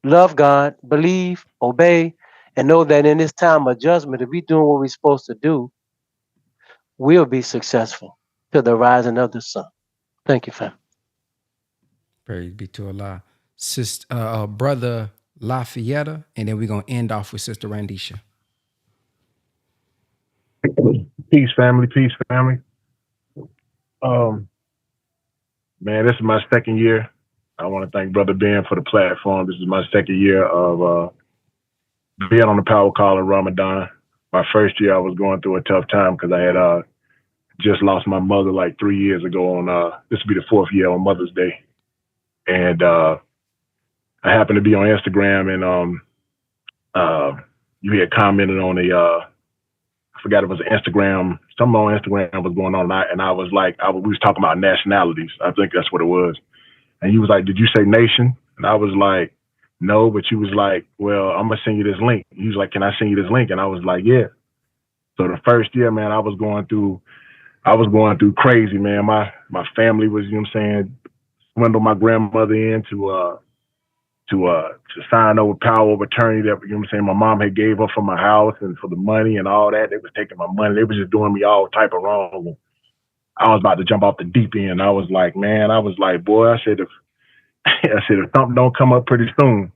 Speaker 9: love God, believe, obey, and know that in this time of judgment, if we're doing what we're supposed to do, we'll be successful to the rising of the sun. Thank you, fam.
Speaker 2: Praise be to Allah. Brother Lafayette, and then we're going to end off with Sister Randisha.
Speaker 13: Peace, family. Peace, family. Man, this is my second year. I want to thank Brother Ben for the platform. This is my second year of being on the power call of Ramadan. My first year, I was going through a tough time because I had just lost my mother like 3 years ago on, this will be the fourth year on Mother's Day. And I happened to be on Instagram and you had commented on I forgot it was an Instagram, something on Instagram was going on. And I was like, we was talking about nationalities. I think that's what it was. And you was like, did you say nation? And I was like, no, but you was like, well, I'm going to send you this link. He was like, can I send you this link? And I was like, yeah. So the first year, man, I was going through crazy, man. My family was, you know what I'm saying, swindled my grandmother in to sign over power of attorney that, you know what I'm saying, my mom had gave up for my house and for the money and all that. They was taking my money. They was just doing me all type of wrong. I was about to jump off the deep end. I was like, boy, I said, if something don't come up pretty soon,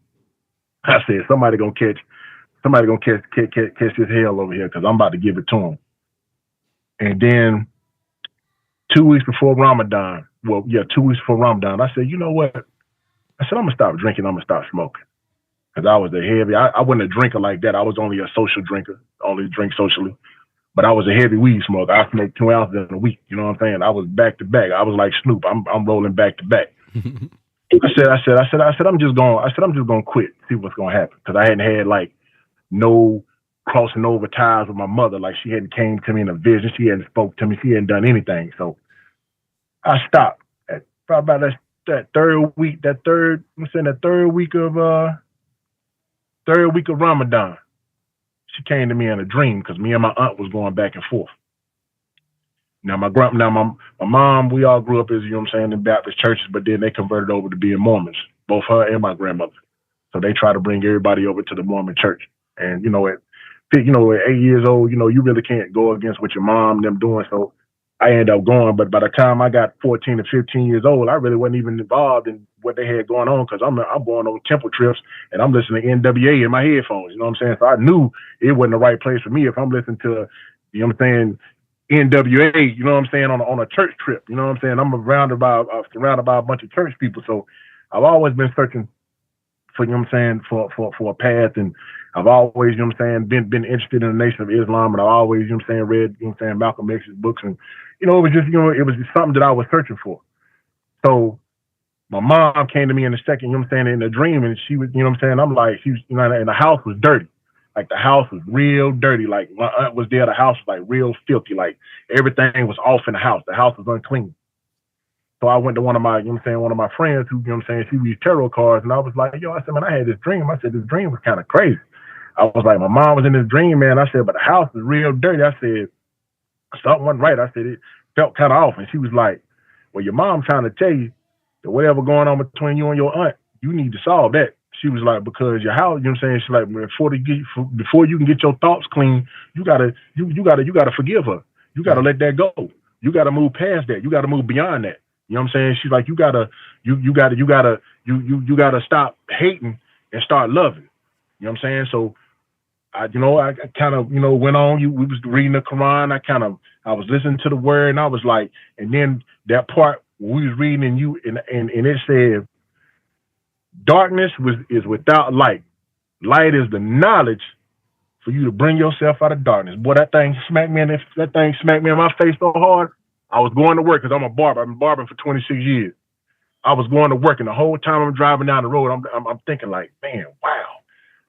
Speaker 13: I said, somebody gonna catch this hell over here because I'm about to give it to them. And then 2 weeks before Ramadan, 2 weeks before Ramadan, I said, you know what? I said, I'm gonna stop drinking. I'm gonna stop smoking. Because I was I wasn't a drinker like that. I was only a social drinker, only drink socially. But I was a heavy weed smoker. I smoked 2 ounces in a week. You know what I'm saying? I was back to back. I was like Snoop. I'm rolling back to back. I said, I'm just gonna quit, see what's gonna happen. Because I hadn't had like no crossing over ties with my mother. Like she hadn't came to me in a vision. She hadn't spoke to me. She hadn't done anything. So I stopped at probably about that third week of Ramadan. She came to me in a dream because me and my aunt was going back and forth. Now my mom, we all grew up as, you know what I'm saying, in Baptist churches, but then they converted over to being Mormons, both her and my grandmother. So they try to bring everybody over to the Mormon church. And, at 8 years old, you really can't go against what your mom and them doing. So I ended up going. But by the time I got 14 or 15 years old, I really wasn't even involved in what they had going on because I'm going on temple trips and I'm listening to NWA in my headphones. You know what I'm saying? So I knew it wasn't the right place for me if I'm listening to, you know what I'm saying, NWA, you know what I'm saying, on a church trip. You know what I'm saying? I'm surrounded by a bunch of church people. So I've always been searching for, you know what I'm saying, for a path. And I've always, you know what I'm saying, been interested in the Nation of Islam. And I've always, you know what I'm saying, read, you know what I'm saying, Malcolm X's books. And, it was just, it was just something that I was searching for. So my mom came to me in a second, you know what I'm saying, in a dream. And she was, you know what I'm saying, I'm like, she was, and the house was dirty. Like the house was real dirty. Like my aunt was there. The house was like real filthy. Like everything was off in the house. The house was unclean. So I went to one of my friends who, you know what I'm saying, she reads tarot cards. And I was like, I said, man, I had this dream. I said, this dream was kind of crazy. I was like, my mom was in this dream, man. I said, but the house is real dirty. I said, something wasn't right. I said, it felt kind of off. And she was like, well, your mom's trying to tell you that whatever going on between you and your aunt, you need to solve that. She was like, because your house, you know what I'm saying? She's like, before you can get your thoughts clean, you gotta forgive her. You gotta let that go. You gotta move past that. You gotta move beyond that. You know what I'm saying? She's like, you gotta stop hating and start loving. You know what I'm saying? So I kind of, went on. We was reading the Quran. I was listening to the word, and I was like, and then that part we was reading, and it said, darkness is without light. Light is the knowledge for you to bring yourself out of darkness. Boy, that thing smacked me in my face so hard. I was going to work because I'm a barber. I've been barbering for 26 years. I was going to work, and the whole time I'm driving down the road, I'm thinking like, man, wow.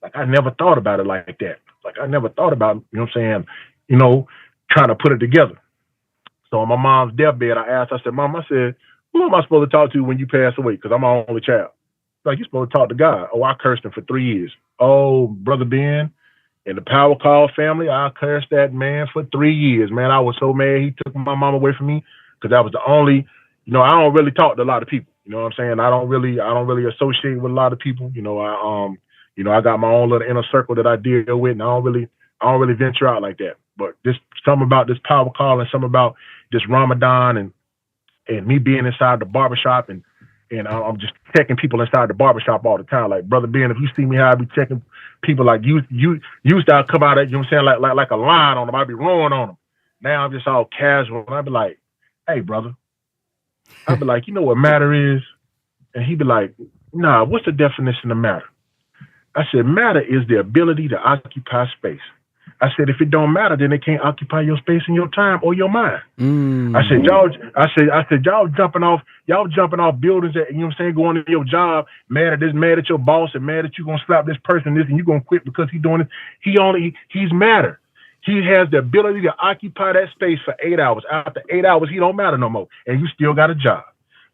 Speaker 13: Like I never thought about it like that. Like I never thought about, you know what I'm saying, trying to put it together. So on my mom's deathbed, I said, Mom, who am I supposed to talk to when you pass away? Because I'm my only child. Like, you're supposed to talk to God. Oh, I cursed him for 3 years. Oh, Brother Ben and the Power Call family, I cursed that man for 3 years. Man, I was so mad he took my mom away from me because that was the only, I don't really talk to a lot of people. You know what I'm saying? I don't really associate with a lot of people. I got my own little inner circle that I deal with, and I don't really venture out like that. But just something about this Power Call and something about this Ramadan and me being inside the barbershop and I'm just checking people inside the barbershop all the time. Like, Brother Ben, if you see me how I be checking people, like you used to come out of, you know what I'm saying, like a line on them. I'd be roaring on them. Now I'm just all casual. And I'd be like, hey, brother. I'd be like, you know what matter is? And he'd be like, nah, what's the definition of matter? I said, matter is the ability to occupy space. I said, if it don't matter, then it can't occupy your space and your time or your mind. I said, y'all jumping off buildings that, you know what I'm saying, going to your job, mad at this, mad at your boss, and mad that you gonna slap this person this and you gonna quit because he's doing it. He's matter. He has the ability to occupy that space for 8 hours. After 8 hours, he don't matter no more. And you still got a job.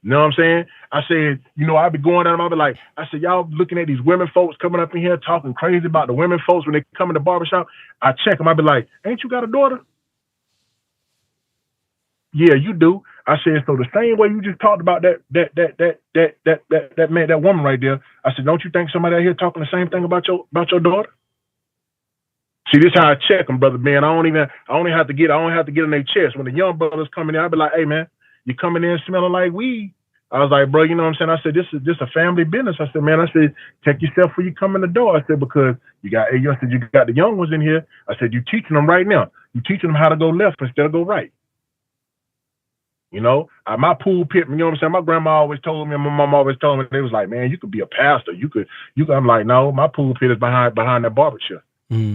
Speaker 13: You know what I'm saying? I said, I'd be going down, I'd be like, y'all looking at these women folks coming up in here talking crazy about the women folks when they come in the barbershop. I check them, I'd be like, ain't you got a daughter? Yeah, you do. I said, so the same way you just talked about that man, that woman right there. I said, don't you think somebody out here talking the same thing about your daughter? See, this is how I check them, Brother Ben. I only have to get in their chest. When the young brothers coming in, I'd be like, hey man, you coming in smelling like weed. I was like, bro, you know what I'm saying? I said, this is a family business. I said, man, check yourself before you come in the door. I said, because you got the young ones in here. I said, you teaching them right now. You teaching them how to go left instead of go right. My pool pit, you know what I'm saying? My grandma always told me, and my mom always told me, they was like, man, you could be a pastor. I'm like, no, my pool pit is behind that barber chair.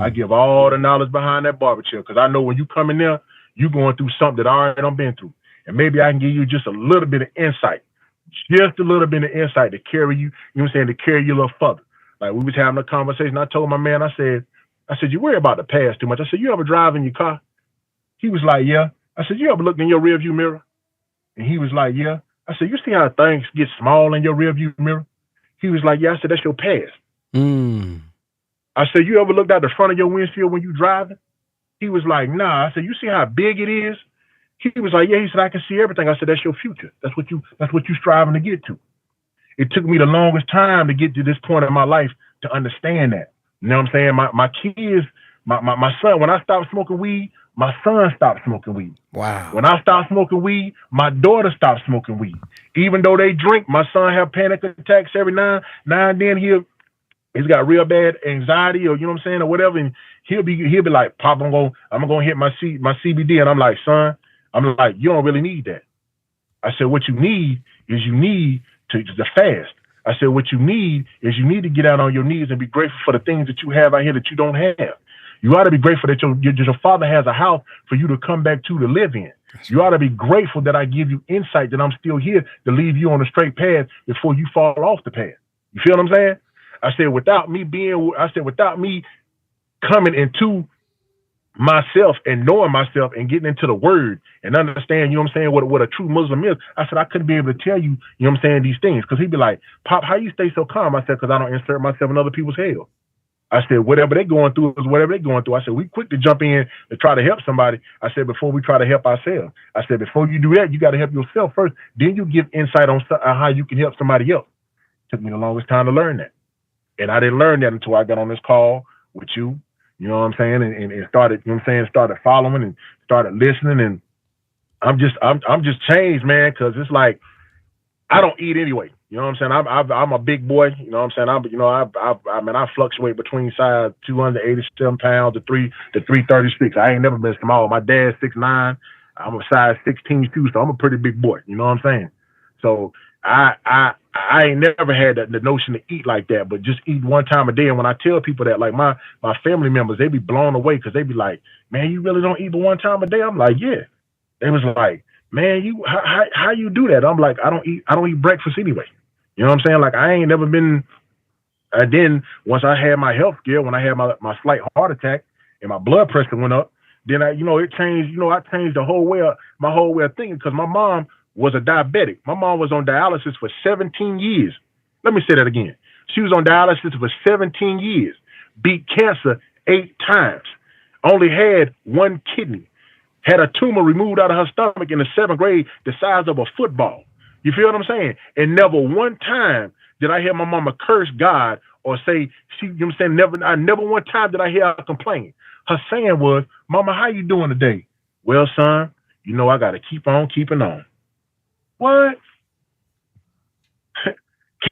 Speaker 13: I give all the knowledge behind that barber chair because I know when you come in there, you going through something that I already done been through. And maybe I can give you just a little bit of insight. Just a little bit of insight to carry you, you know what I'm saying, to carry you a little further. Like we was having a conversation. I told my man, I said, you worry about the past too much. I said, you ever drive in your car? He was like, yeah. I said, you ever looked in your rearview mirror? And he was like, yeah. I said, you see how things get small in your rearview mirror? He was like, yeah. I said, that's your past. I said, you ever looked out the front of your windshield when you driving? He was like, nah. I said, you see how big it is? He was like, yeah. He said, I can see everything. I said, that's your future. That's what you striving to get to. It took me the longest time to get to this point in my life to understand that. You know what I'm saying? My kids, my son, when I stopped smoking weed, my son stopped smoking weed.
Speaker 2: Wow.
Speaker 13: When I stopped smoking weed, my daughter stopped smoking weed. Even though they drink, my son have panic attacks every now and then. He's got real bad anxiety, or you know what I'm saying, or whatever, and he'll be like, Pop, I'm gonna hit my CBD, and I'm like, son, you don't really need that. I said, what you need is to fast. I said, what you need is to get out on your knees and be grateful for the things that you have out here that you don't have. You ought to be grateful that your father has a house for you to come back to live in. You ought to be grateful that I give you insight, that I'm still here to leave you on a straight path before you fall off the path. You feel what I'm saying? I said, without me coming into myself and knowing myself and getting into the word and understand, you know what I'm saying, what a true Muslim is, I said, I couldn't be able to tell you, you know what I'm saying, these things. Because he'd be like, Pop, how you stay so calm? I said, because I don't insert myself in other people's hell. I said, whatever they're going through is whatever they're going through. I said, we quick to jump in to try to help somebody. I said, before we try to help ourselves. I said, before you do that, you got to help yourself first. Then you give insight on how you can help somebody else. Took me the longest time to learn that. And I didn't learn that until I got on this call with you. You know what I'm saying? And started, you know what I'm saying, started following and started listening. And I'm just changed, man, because it's like I don't eat anyway. You know what I'm saying? I'm a big boy. You know what I'm saying? I fluctuate between size 287 pounds to 336. I ain't never been small. My dad's 6'9". I'm a size 16 too, so I'm a pretty big boy. You know what I'm saying? So I ain't never had the notion to eat like that, but just eat one time a day. And when I tell people that, like my family members, they be blown away because they be like, "Man, you really don't eat but one time a day?" I'm like, "Yeah." They was like, "Man, you how you do that?" I'm like, I don't eat breakfast anyway. You know what I'm saying? Like I ain't never been. And then once I had my health scare, when I had my slight heart attack and my blood pressure went up, then it changed. I changed my whole way of thinking because my mom was a diabetic. My mom was on dialysis for 17 years. Let me say that again. She was on dialysis for 17 years. Beat cancer 8 times. Only had one kidney. Had a tumor removed out of her stomach in the 7th grade, the size of a football. You feel what I'm saying? And never one time did I hear my mama curse God or say she. You know what I'm saying? Never one time did I hear her complain. Her saying was, "Mama, how you doing today?" "Well, son, I got to keep on keeping on." What?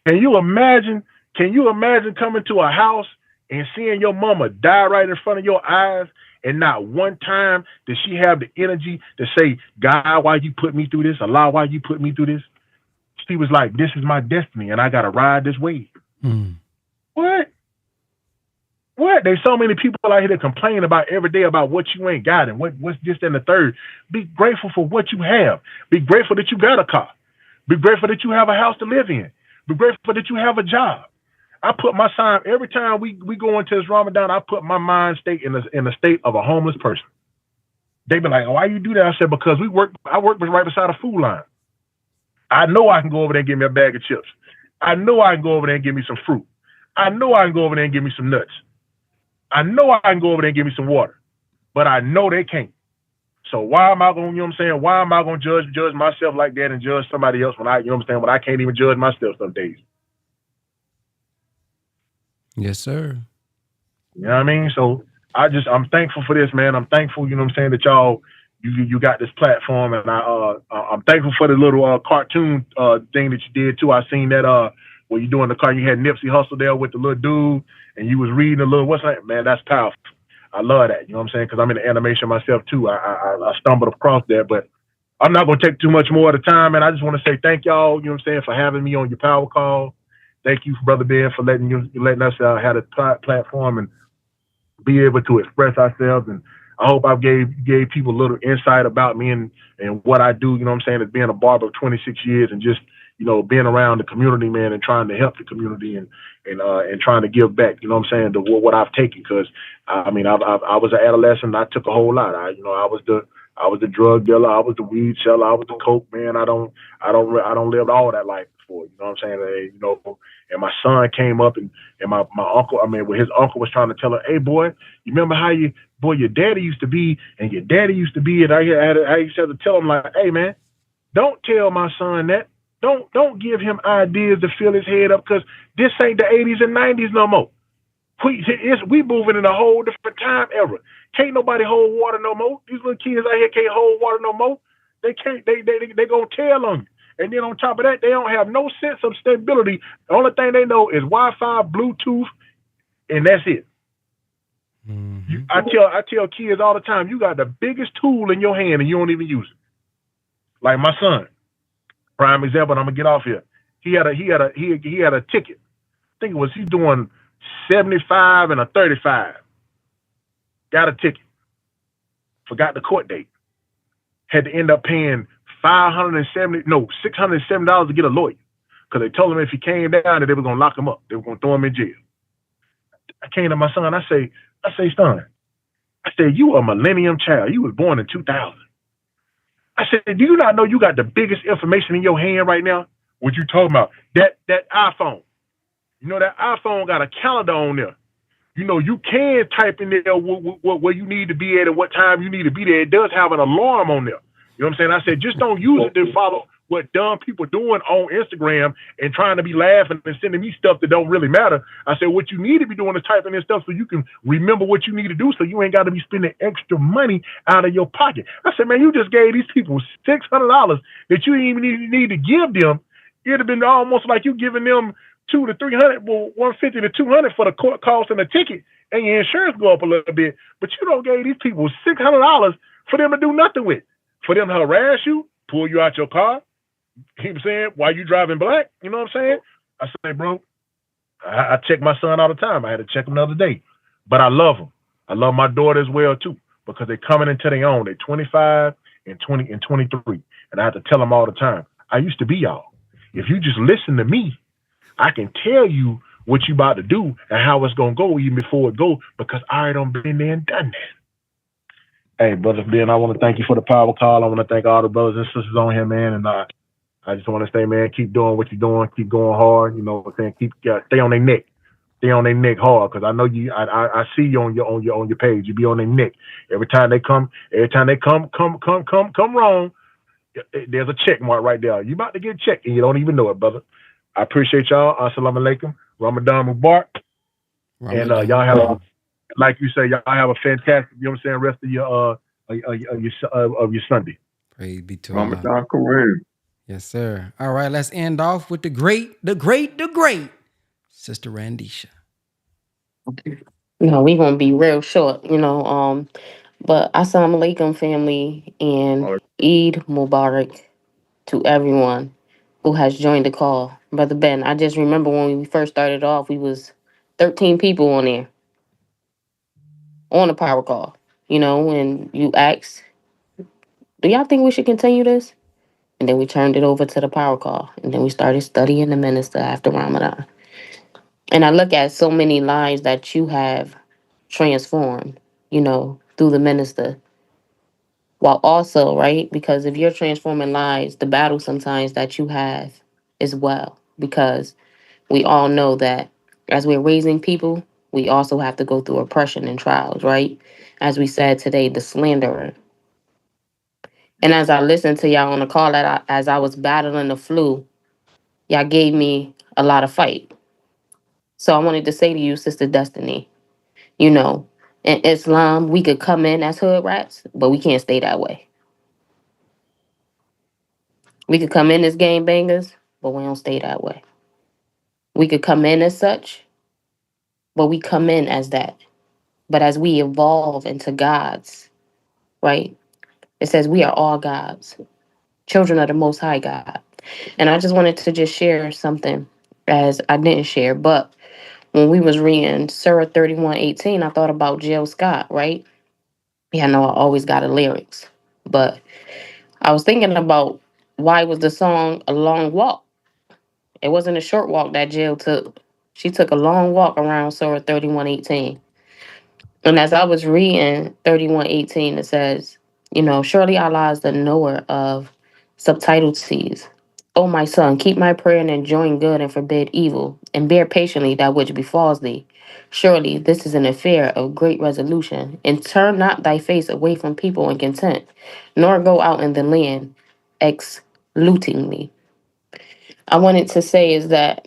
Speaker 13: Can you imagine? Can you imagine coming to a house and seeing your mama die right in front of your eyes, and not one time did she have the energy to say, "God, why you put me through this? Allah, why you put me through this?" She was like, "This is my destiny, and I got to ride this wave." What? What? There's so many people out here that complain about every day about what you ain't got and what's this and the third. Be grateful for what you have. Be grateful that you got a car. Be grateful that you have a house to live in. Be grateful that you have a job. I put my time every time we go into this Ramadan. I put my mind state in the state of a homeless person. They be like, "Oh, why you do that?" I said, "Because I work right beside a food line. I know I can go over there and get me a bag of chips. I know I can go over there and get me some fruit. I know I can go over there and get me some nuts. I know I can go over there and get me some water. But I know they can't. So why am I going, you know what I'm saying? Why am I going to judge myself like that and judge somebody else when I, you know what I'm saying, when I can't even judge myself some days?"
Speaker 2: Yes, sir.
Speaker 13: You know what I mean? So I'm thankful for this, man. I'm thankful, you know what I'm saying, that y'all, you got this platform, and I'm thankful for the little cartoon thing that you did too. I seen that when you doing the car, you had Nipsey Hussle there with the little dude, and you was reading a little, what's that? Man, that's powerful. I love that, you know what I'm saying, because I'm into animation myself too. I stumbled across that, but I'm not going to take too much more of the time, and I just want to say thank y'all, you know what I'm saying, for having me on your power call. Thank you, Brother Ben, for letting us have a platform and be able to express ourselves. And I hope I gave people a little insight about me and what I do, you know what I'm saying, as being a barber of 26 years and just, being around the community, man, and trying to help the community and trying to give back, you know what I'm saying, to what I've taken. Because I was an adolescent. I took a whole lot. I was the drug dealer. I was the weed seller. I was the coke man. I don't live all that life before. You know what I'm saying? And my son came up and my uncle. His uncle was trying to tell her, "Hey, boy, you remember how your daddy used to be, and your daddy used to be." And I used to have to tell him, like, "Hey, man, don't tell my son that. Don't give him ideas to fill his head up, because this ain't the 80s and 90s no more. We moving in a whole different time era. Can't nobody hold water no more. These little kids out here can't hold water no more. They can't. They gonna tell on you. And then on top of that, they don't have no sense of stability. The only thing they know is Wi-Fi, Bluetooth, and that's it." Mm-hmm. I tell kids all the time, you got the biggest tool in your hand and you don't even use it. Like my son, prime example. And I'm gonna get off here. He had a ticket. I think it was he's doing 75 and a 35. Got a ticket. Forgot the court date. Had to end up paying $670 to get a lawyer, because they told him if he came down that they were gonna lock him up. They were gonna throw him in jail. I came to my son. I say, "Son," I said, "You a millennium child. You was born in 2000. I said, do you not know you got the biggest information in your hand right now? What you talking about? That iPhone. That iPhone got a calendar on there. You can type in there where you need to be at and what time you need to be there. It does have an alarm on there. You know what I'm saying? I said, just don't use it to follow what dumb people doing on Instagram and trying to be laughing and sending me stuff that don't really matter. I said, what you need to be doing is typing in stuff so you can remember what you need to do so you ain't got to be spending extra money out of your pocket. I said, man, you just gave these people $600 that you didn't even need to give them. It'd have been almost like you giving them 200 to 300, well, 150 to 200 for the court cost and the ticket, and your insurance go up a little bit. But you don't give these people $600 for them to do nothing with, for them to harass you, pull you out your car. Keep saying while you driving black. You know what I'm saying? I say, bro, I check my son all the time. I had to check him the other day, but I love him. I love my daughter as well too because they're coming into their own. They're 25 and 20 and 23, and I have to tell them all the time. I used to be y'all. If you just listen to me, I can tell you what you about to do and how it's gonna go even before it go because I already done been there and done that. Hey, brother Ben, I want to thank you for the power call. I want to thank all the brothers and sisters on here, man, and I just want to say, man, keep doing what you're doing, keep going hard. You know what I'm saying? Keep stay on their neck, stay on their neck hard, because I know you. I see you on your page. You be on their neck every time they come. Every time they come wrong. There's a check mark right there. You about to get checked and you don't even know it, brother. I appreciate y'all. Assalamu alaikum. Ramadan Mubarak. And
Speaker 2: Ramadan
Speaker 13: y'all have,
Speaker 2: Mubarak.
Speaker 13: like you say, y'all have a fantastic, you know what I'm saying, rest of your Sunday.
Speaker 2: Praise be to Allah.
Speaker 14: Ramadan Kareem.
Speaker 2: Yes, sir. All right, let's end off with the great Sister Randisha.
Speaker 15: No, we gonna be real short, but Assalamu alaikum family and Eid Mubarak to everyone who has joined the call. Brother Ben, I just remember when we first started off, we was 13 people on there on the power call, and you asked, do y'all think we should continue this? And then we turned it over to the power call. And then we started studying the minister after Ramadan. And I look at so many lives that you have transformed, through the minister. While also, right, because if you're transforming lives, the battle sometimes that you have as well. Because we all know that as we're raising people, we also have to go through oppression and trials, right? As we said today, the slanderer. And as I listened to y'all on the call, as I was battling the flu, y'all gave me a lot of fight. So I wanted to say to you, Sister Destiny, you know, in Islam, we could come in as hood rats, but we can't stay that way. We could come in as gang bangers, but we don't stay that way. We could come in as such, but we come in as that. But as we evolve into gods, right? It says we are all gods, children of the Most High God. And I just wanted to just share something as I didn't share, but when we was reading Surah 31:18, I thought about Jill Scott, right? Yeah, I know I always got the lyrics, but I was thinking about why was the song a long walk? It wasn't a short walk that Jill took. She took a long walk around Surah 31:18. And as I was reading 31:18, it says, surely Allah is the knower of subtleties. O my son, keep my prayer and enjoin good and forbid evil, and bear patiently that which befalls thee. Surely this is an affair of great resolution, and turn not thy face away from people in content, nor go out in the land ex-lootingly. I wanted to say is that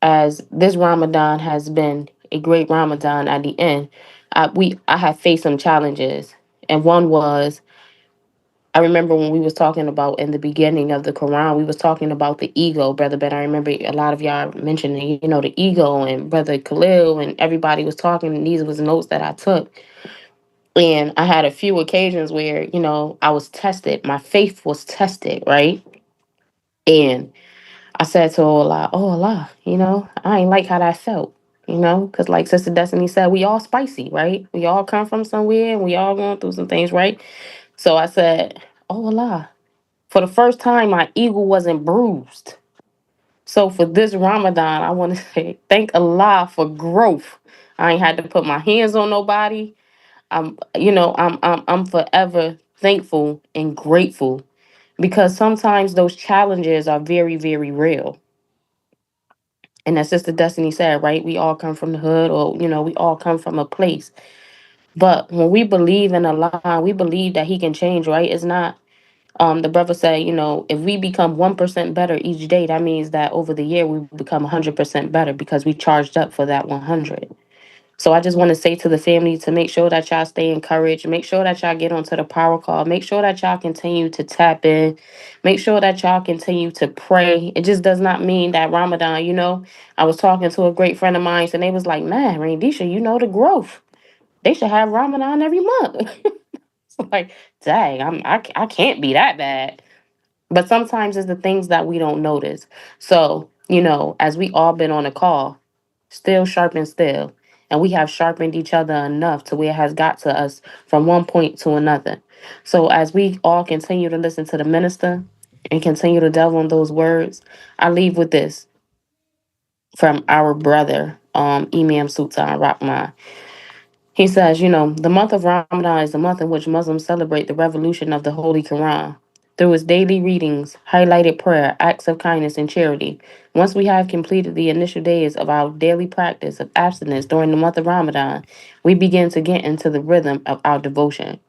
Speaker 15: as this Ramadan has been a great Ramadan at the end, I have faced some challenges, and one was I remember when we was talking about in the beginning of the Quran, we was talking about the ego, Brother Ben. I remember a lot of y'all mentioning, the ego, and Brother Khalil, and everybody was talking, and these was notes that I took. And I had a few occasions where, I was tested. My faith was tested, right? And I said to Allah, oh Allah, I ain't like how that felt, because like Sister Destiny said, we all spicy, right? We all come from somewhere and we all going through some things, right? So I said, oh Allah, for the first time, my ego wasn't bruised. So for this Ramadan, I want to say thank Allah for growth. I ain't had to put my hands on nobody. I'm forever thankful and grateful because sometimes those challenges are very, very real. And as Sister Destiny said, right, we all come from the hood or, we all come from a place. But when we believe in Allah, we believe that He can change, right? It's not The brother said, you know, if we become 1% better each day, that means that over the year we become 100% better because we charged up for that 100. So I just want to say to the family to make sure that y'all stay encouraged. Make sure that y'all get onto the power call. Make sure that y'all continue to tap in. Make sure that y'all continue to pray. It just does not mean that Ramadan, you know. I was talking to a great friend of mine and they was like, man, Randisha, you know the growth. They should have Ramadan every month. It's like, dang, I can't be that bad. But sometimes it's the things that we don't notice. So, you know, as we all been on a call, still sharpen still. And we have sharpened each other enough to where it has got to us from one point to another. So as we all continue to listen to the minister and continue to delve on those words, I leave with this from our brother, Imam Sultan Rahman. He says, you know, the month of Ramadan is the month in which Muslims celebrate the revolution of the Holy Quran. Through its daily readings, highlighted prayer, acts of kindness, and charity. Once we have completed the initial days of our daily practice of abstinence during the month of Ramadan, we begin to get into the rhythm of our devotion.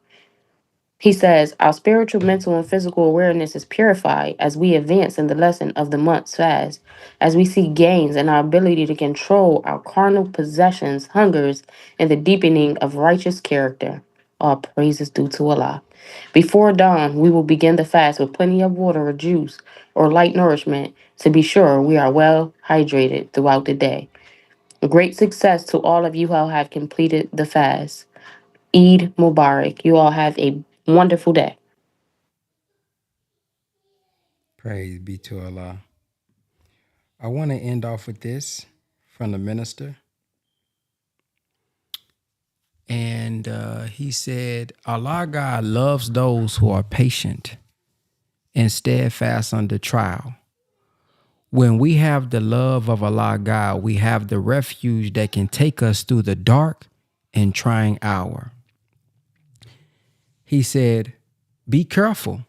Speaker 15: He says, our spiritual, mental, and physical awareness is purified as we advance in the lesson of the month's fast, as we see gains in our ability to control our carnal possessions, hungers, and the deepening of righteous character. All praises due to Allah. Before dawn, we will begin the fast with plenty of water or juice or light nourishment to be sure we are well hydrated throughout the day. Great success to all of you who have completed the fast. Eid Mubarak. You all have a wonderful day.
Speaker 2: Praise be to Allah. I want to end off with this from the minister. And he said, Allah God loves those who are patient and steadfast under trial. When we have the love of Allah God, we have the refuge that can take us through the dark and trying hour. He said, be careful,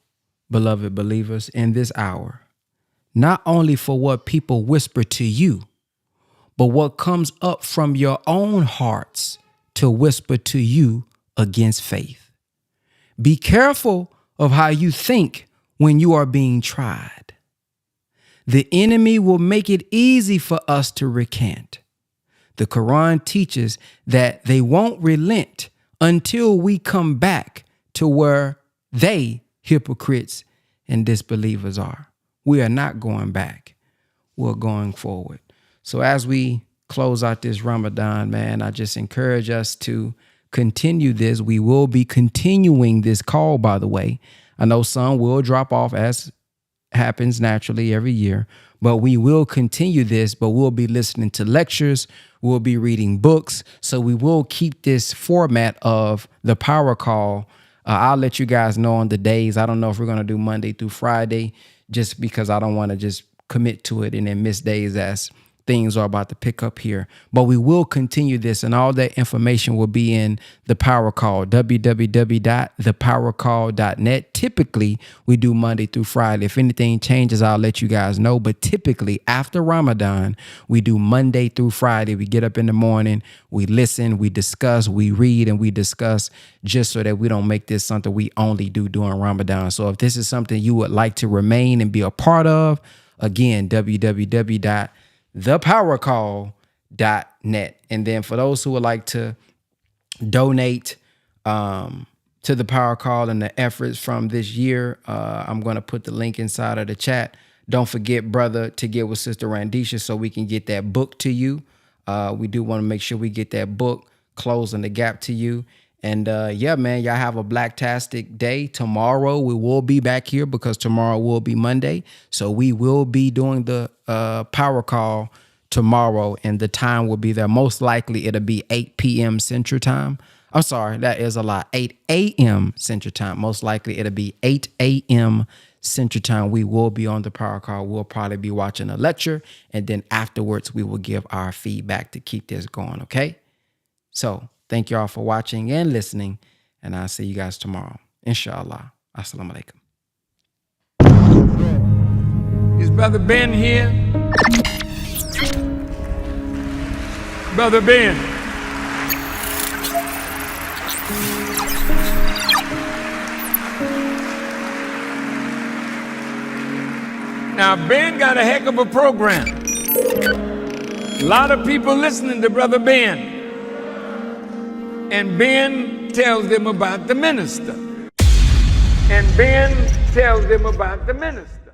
Speaker 2: beloved believers, in this hour, not only for what people whisper to you, but what comes up from your own hearts to whisper to you against faith. Be careful of how you think when you are being tried. The enemy will make it easy for us to recant. The Quran teaches that they won't relent until we come back to where they, hypocrites and disbelievers, are. We are not going back. We're going forward. So as we close out this Ramadan, man, I just encourage us to continue this. We will be continuing this call, by the way. I know some will drop off, as happens naturally every year, but we will continue this, but we'll be listening to lectures. We'll be reading books. So we will keep this format of the power call. I'll let you guys know on the days. I don't know if we're going to do Monday through Friday, just because I don't want to just commit to it and then miss days as things are about to pick up here. But we will continue this, and all that information will be in the Power Call, www.thepowercall.net. Typically, we do Monday through Friday. If anything changes, I'll let you guys know. But typically, after Ramadan, we do Monday through Friday. We get up in the morning, we listen, we discuss, we read, and we discuss, just so that we don't make this something we only do during Ramadan. So if this is something you would like to remain and be a part of, again, www.thepowercall.net. And then for those who would like to donate to the Power Call and the efforts from this year, I'm going to put the link inside of the chat. Don't forget, brother, to get with Sister Randisha so we can get that book to you. We do want to make sure we get that book, Closing the Gap, to you. And yeah, man, y'all have a blacktastic day. Tomorrow we will be back here because tomorrow will be Monday. So we will be doing the power call tomorrow, and the time will be there. Most likely it'll be 8 p.m. Central Time. I'm sorry, that is a lot. 8 a.m. Central Time. Most likely it'll be 8 a.m. Central Time. We will be on the power call. We'll probably be watching a lecture, and then afterwards we will give our feedback to keep this going, okay? So thank you all for watching and listening, and I'll see you guys tomorrow. Inshallah. Assalamu alaikum.
Speaker 1: Is Brother Ben here? Brother Ben. Now, Ben got a heck of a program. A lot of people listening to Brother Ben. And Ben tells them about the minister. And Ben tells them about the minister.